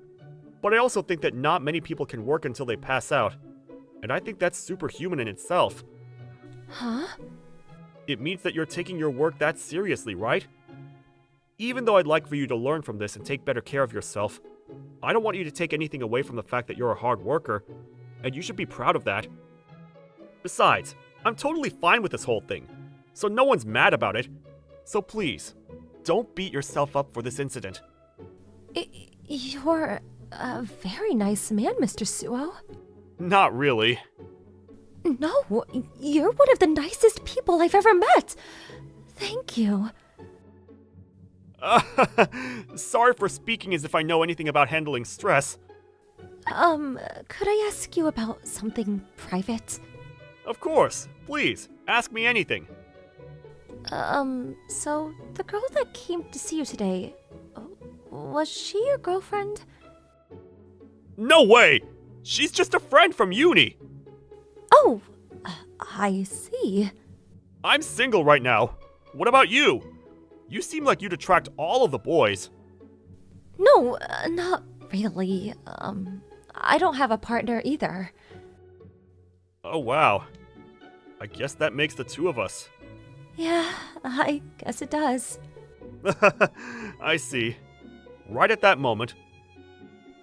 but I also think that not many people can work until they pass out, and I think that's superhuman in itself. Huh? It means that you're taking your work that seriously, right? Even though I'd like for you to learn from this and take better care of yourself, I don't want you to take anything away from the fact that you're a hard worker, and you should be proud of that. Besides, I'm totally fine with this whole thing, so no one's mad about it. So please, don't beat yourself up for this incident. You're a very nice man, Mr. Suo. Not really. No, you're one of the nicest people I've ever met. Thank you. Sorry for speaking as if I know anything about handling stress. Could I ask you about something private? Of course. Please, ask me anything. So the girl that came to see you today, was she your girlfriend? No way! She's just a friend from uni! Oh, I see. I'm single right now. What about you? You seem like you'd attract all of the boys. No, not really. I don't have a partner either. Oh wow. I guess that makes the two of us. Yeah, I guess it does. I see. Right at that moment,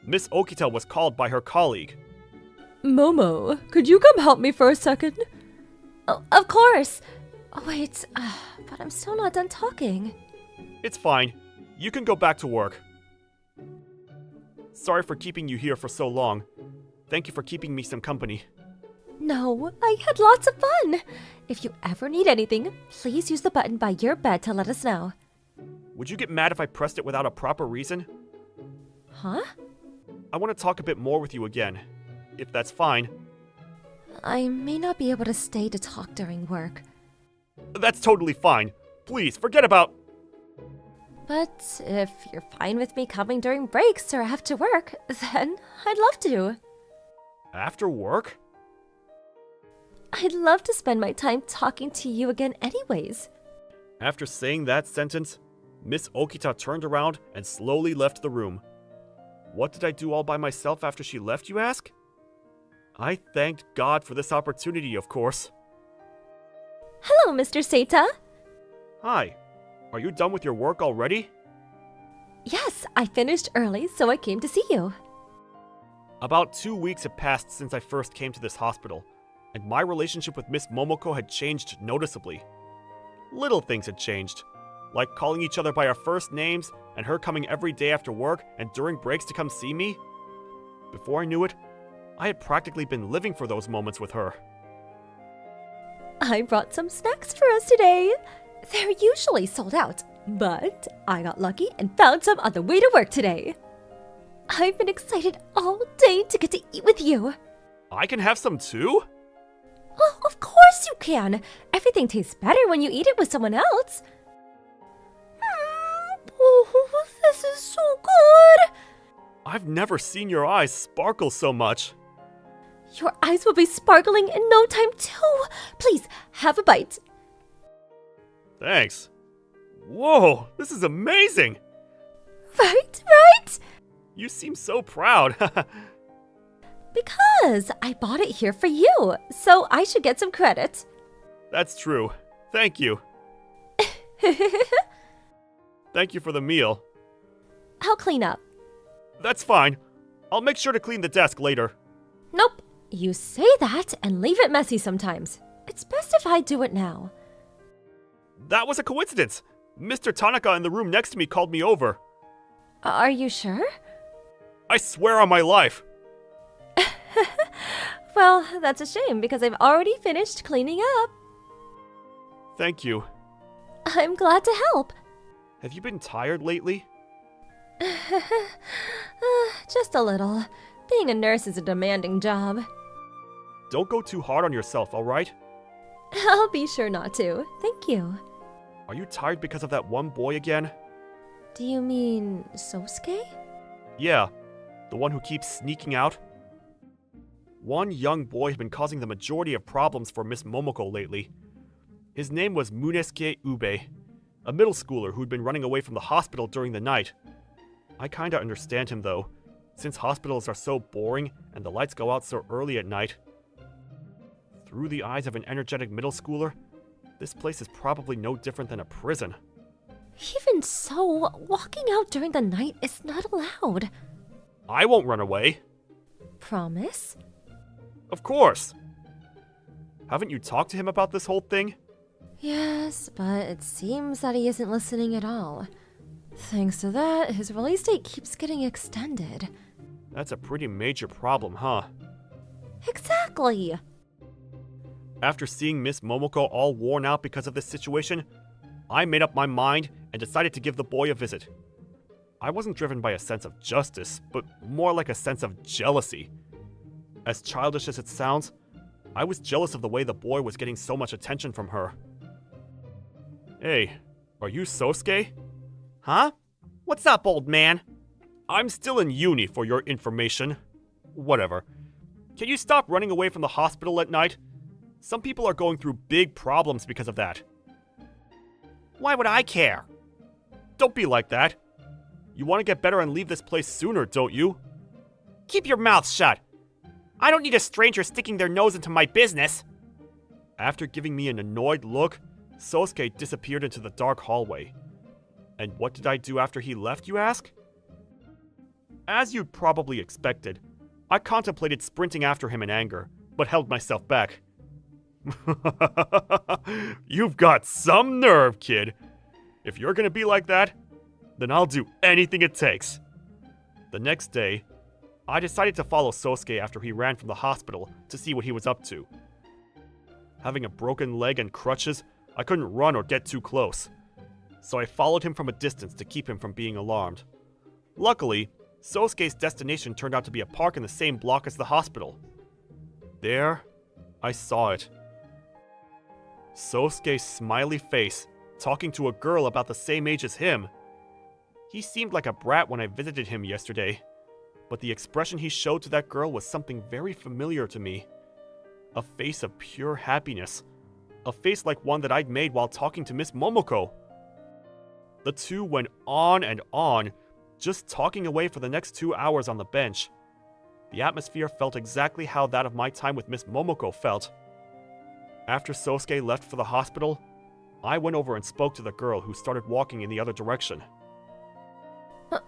Miss Okita was called by her colleague. Momo, could you come help me for a second? Oh, of course. Oh, wait, but I'm still not done talking. It's fine. You can go back to work. Sorry for keeping you here for so long. Thank you for keeping me some company. No, I had lots of fun. If you ever need anything, please use the button by your bed to let us know. Would you get mad if I pressed it without a proper reason? Huh? I want to talk a bit more with you again, if that's fine. I may not be able to stay to talk during work. That's totally fine. Please, forget about... But if you're fine with me coming during breaks or after work, then I'd love to. After work? I'd love to spend my time talking to you again anyways. After saying that sentence, Miss Okita turned around and slowly left the room. What did I do all by myself after she left, you ask? I thanked God for this opportunity, of course. Hello, Mr. Seita. Hi. Are you done with your work already? Yes, I finished early, so I came to see you. About 2 weeks had passed since I first came to this hospital, and my relationship with Miss Momoko had changed noticeably. Little things had changed, like calling each other by our first names and her coming every day after work and during breaks to come see me. Before I knew it, I had practically been living for those moments with her. I brought some snacks for us today. They're usually sold out, but I got lucky and found some on the way to work today. I've been excited all day to get to eat with you. I can have some too? Oh, of course you can. Everything tastes better when you eat it with someone else. Oh, this is so good. I've never seen your eyes sparkle so much. Your eyes will be sparkling in no time too. Please, have a bite. Thanks. Whoa, this is amazing! Right, right? You seem so proud. Because I bought it here for you, so I should get some credit. That's true. Thank you. Thank you for the meal. I'll clean up. That's fine. I'll make sure to clean the desk later. Nope. You say that and leave it messy sometimes. It's best if I do it now. That was a coincidence. Mr. Tanaka in the room next to me called me over. Are you sure? I swear on my life. Well, that's a shame because I've already finished cleaning up. Thank you. I'm glad to help. Have you been tired lately? Just a little. Being a nurse is a demanding job. Don't go too hard on yourself, alright? I'll be sure not to. Thank you. Are you tired because of that one boy again? Do you mean Sosuke? Yeah, the one who keeps sneaking out. One young boy has been causing the majority of problems for Miss Momoko lately. His name was Munesuke Ube, a middle schooler who'd been running away from the hospital during the night. I kinda understand him though, since hospitals are so boring and the lights go out so early at night. Through the eyes of an energetic middle schooler, this place is probably no different than a prison. Even so, walking out during the night is not allowed. I won't run away. Promise? Of course. Haven't you talked to him about this whole thing? Yes, but it seems that he isn't listening at all. Thanks to that, his release date keeps getting extended. That's a pretty major problem, huh? Exactly! After seeing Miss Momoko all worn out because of this situation, I made up my mind and decided to give the boy a visit. I wasn't driven by a sense of justice, but more like a sense of jealousy. As childish as it sounds, I was jealous of the way the boy was getting so much attention from her. Hey, are you Sosuke? Huh? What's up, old man? I'm still in uni for your information. Whatever. Can you stop running away from the hospital at night? Some people are going through big problems because of that. Why would I care? Don't be like that. You want to get better and leave this place sooner, don't you? Keep your mouth shut. I don't need a stranger sticking their nose into my business. After giving me an annoyed look, Sosuke disappeared into the dark hallway. And what did I do after he left, you ask? As you'd probably expected, I contemplated sprinting after him in anger, but held myself back. You've got some nerve, kid. If you're gonna be like that, then I'll do anything it takes. The next day, I decided to follow Sosuke after he ran from the hospital to see what he was up to. Having a broken leg and crutches, I couldn't run or get too close. So I followed him from a distance to keep him from being alarmed. Luckily, Sosuke's destination turned out to be a park in the same block as the hospital. There, I saw it. Sosuke's smiley face, talking to a girl about the same age as him. He seemed like a brat when I visited him yesterday, but the expression he showed to that girl was something very familiar to me. A face of pure happiness. A face like one that I'd made while talking to Miss Momoko. The two went on and on, just talking away for the next 2 hours on the bench. The atmosphere felt exactly how that of my time with Miss Momoko felt. After Sosuke left for the hospital, I went over and spoke to the girl who started walking in the other direction.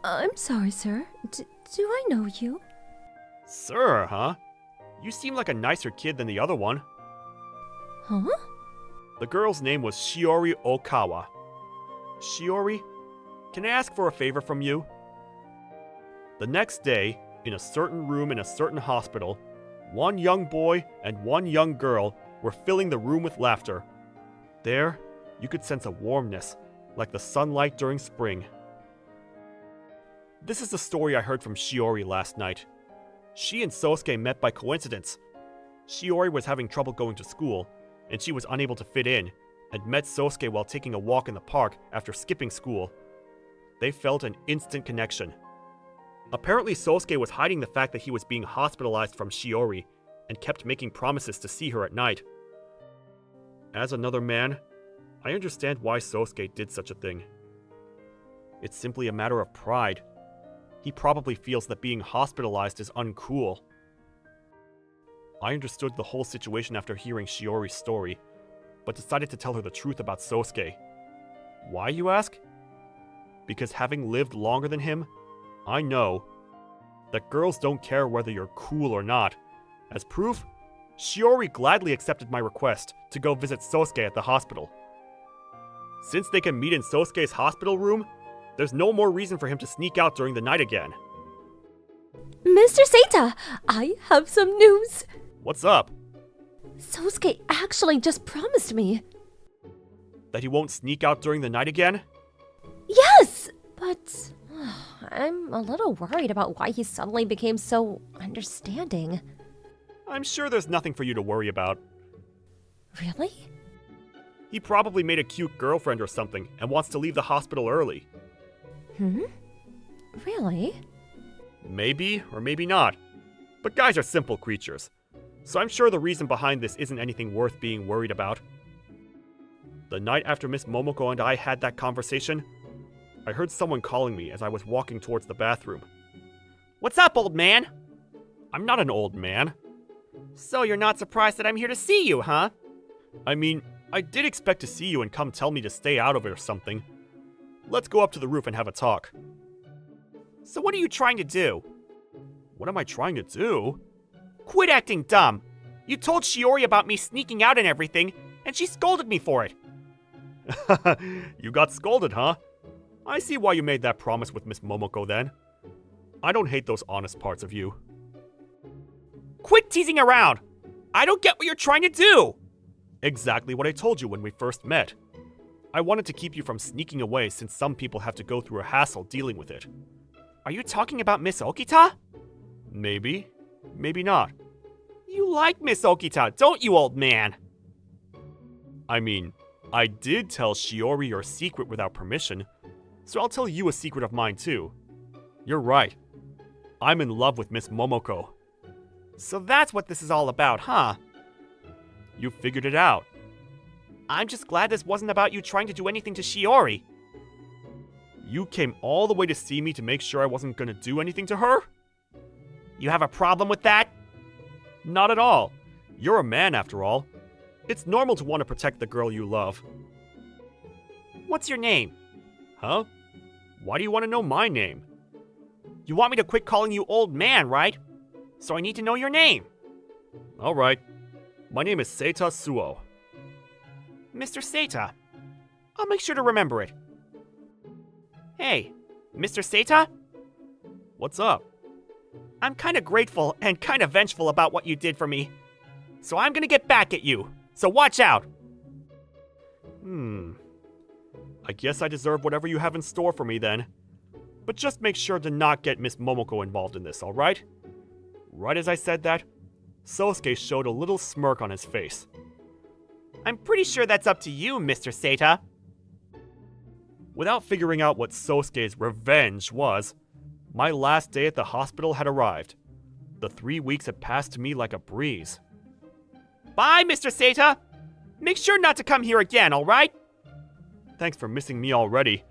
I'm sorry, sir. Do I know you? Sir, huh? You seem like a nicer kid than the other one. Huh? The girl's name was Shiori Okawa. Shiori, can I ask for a favor from you? The next day, in a certain room in a certain hospital, one young boy and one young girl were filling the room with laughter. There, you could sense a warmness, like the sunlight during spring. This is the story I heard from Shiori last night. She and Sosuke met by coincidence. Shiori was having trouble going to school, and she was unable to fit in, and met Sosuke while taking a walk in the park after skipping school. They felt an instant connection. Apparently, Sosuke was hiding the fact that he was being hospitalized from Shiori, and kept making promises to see her at night. As another man, I understand why Sosuke did such a thing. It's simply a matter of pride. He probably feels that being hospitalized is uncool. I understood the whole situation after hearing Shiori's story, but decided to tell her the truth about Sosuke. Why, you ask? Because having lived longer than him, I know that girls don't care whether you're cool or not. As proof, Shiori gladly accepted my request to go visit Sosuke at the hospital. Since they can meet in Sosuke's hospital room, there's no more reason for him to sneak out during the night again. Mr. Seita, I have some news. What's up? Sosuke actually just promised me. That he won't sneak out during the night again? Yes, but I'm a little worried about why he suddenly became so understanding. I'm sure there's nothing for you to worry about. Really? He probably made a cute girlfriend or something and wants to leave the hospital early. Really? Maybe or maybe not. But guys are simple creatures, so I'm sure the reason behind this isn't anything worth being worried about. The night after Miss Momoko and I had that conversation, I heard someone calling me as I was walking towards the bathroom. What's up, old man? I'm not an old man. So you're not surprised that I'm here to see you, huh? I mean, I did expect to see you and come tell me to stay out of it or something. Let's go up to the roof and have a talk. So what are you trying to do? What am I trying to do? Quit acting dumb! You told Shiori about me sneaking out and everything, and she scolded me for it. You got scolded, huh? I see why you made that promise with Miss Momoko then. I don't hate those honest parts of you. Quit teasing around! I don't get what you're trying to do! Exactly what I told you when we first met. I wanted to keep you from sneaking away since some people have to go through a hassle dealing with it. Are you talking about Miss Okita? Maybe. Maybe not. You like Miss Okita, don't you, old man? I mean, I did tell Shiori your secret without permission, so I'll tell you a secret of mine too. You're right. I'm in love with Miss Momoko. So that's what this is all about, huh? You figured it out. I'm just glad this wasn't about you trying to do anything to Shiori. You came all the way to see me to make sure I wasn't gonna do anything to her? You have a problem with that? Not at all. You're a man after all. It's normal to want to protect the girl you love. What's your name? Huh? Why do you want to know my name? You want me to quit calling you old man, right? So I need to know your name. Alright. My name is Seita Suo. Mr. Seita. I'll make sure to remember it. Hey, Mr. Seita? What's up? I'm kinda grateful and kinda vengeful about what you did for me. So I'm gonna get back at you. So watch out! I guess I deserve whatever you have in store for me then. But just make sure to not get Miss Momoko involved in this, alright? Right as I said that, Sosuke showed a little smirk on his face. I'm pretty sure that's up to you, Mr. Seita. Without figuring out what Sosuke's revenge was, my last day at the hospital had arrived. The 3 weeks had passed to me like a breeze. Bye, Mr. Seita! Make sure not to come here again, alright? Thanks for missing me already,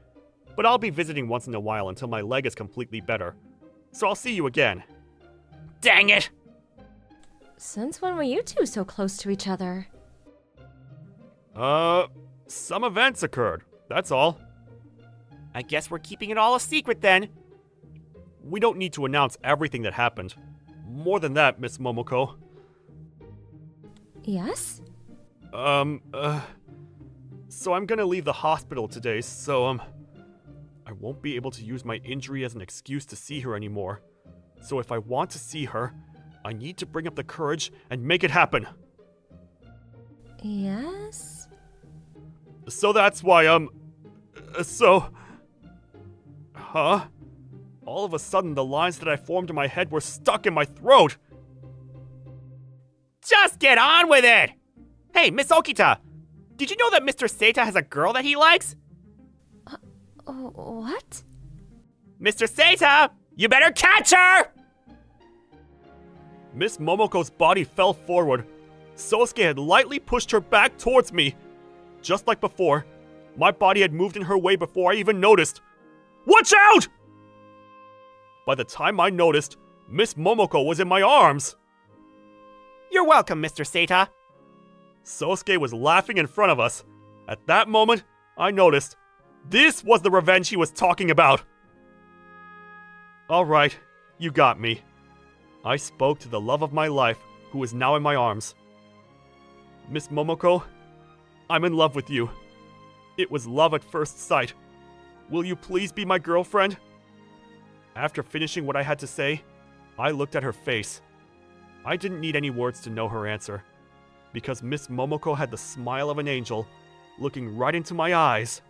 but I'll be visiting once in a while until my leg is completely better. So I'll see you again. Dang it! Since when were you two so close to each other? Some events occurred, that's all. I guess we're keeping it all a secret then. We don't need to announce everything that happened. More than that, Miss Momoko. Yes? So I'm gonna leave the hospital today, so, I won't be able to use my injury as an excuse to see her anymore. So if I want to see her, I need to bring up the courage and make it happen. Yes? So that's why, Huh? All of a sudden, the lines that I formed in my head were stuck in my throat! Just get on with it! Hey, Miss Okita, did you know that Mr. Seita has a girl that he likes? What? Mr. Seita, you better catch her! Miss Momoko's body fell forward. Sosuke had lightly pushed her back towards me. Just like before, my body had moved in her way before I even noticed. Watch out! By the time I noticed, Miss Momoko was in my arms. You're welcome, Mr. Seita. Sosuke was laughing in front of us. At that moment, I noticed. This was the revenge he was talking about. Alright, you got me. I spoke to the love of my life, who is now in my arms. Miss Momoko, I'm in love with you. It was love at first sight. Will you please be my girlfriend? After finishing what I had to say, I looked at her face. I didn't need any words to know her answer, because Miss Momoko had the smile of an angel, looking right into my eyes.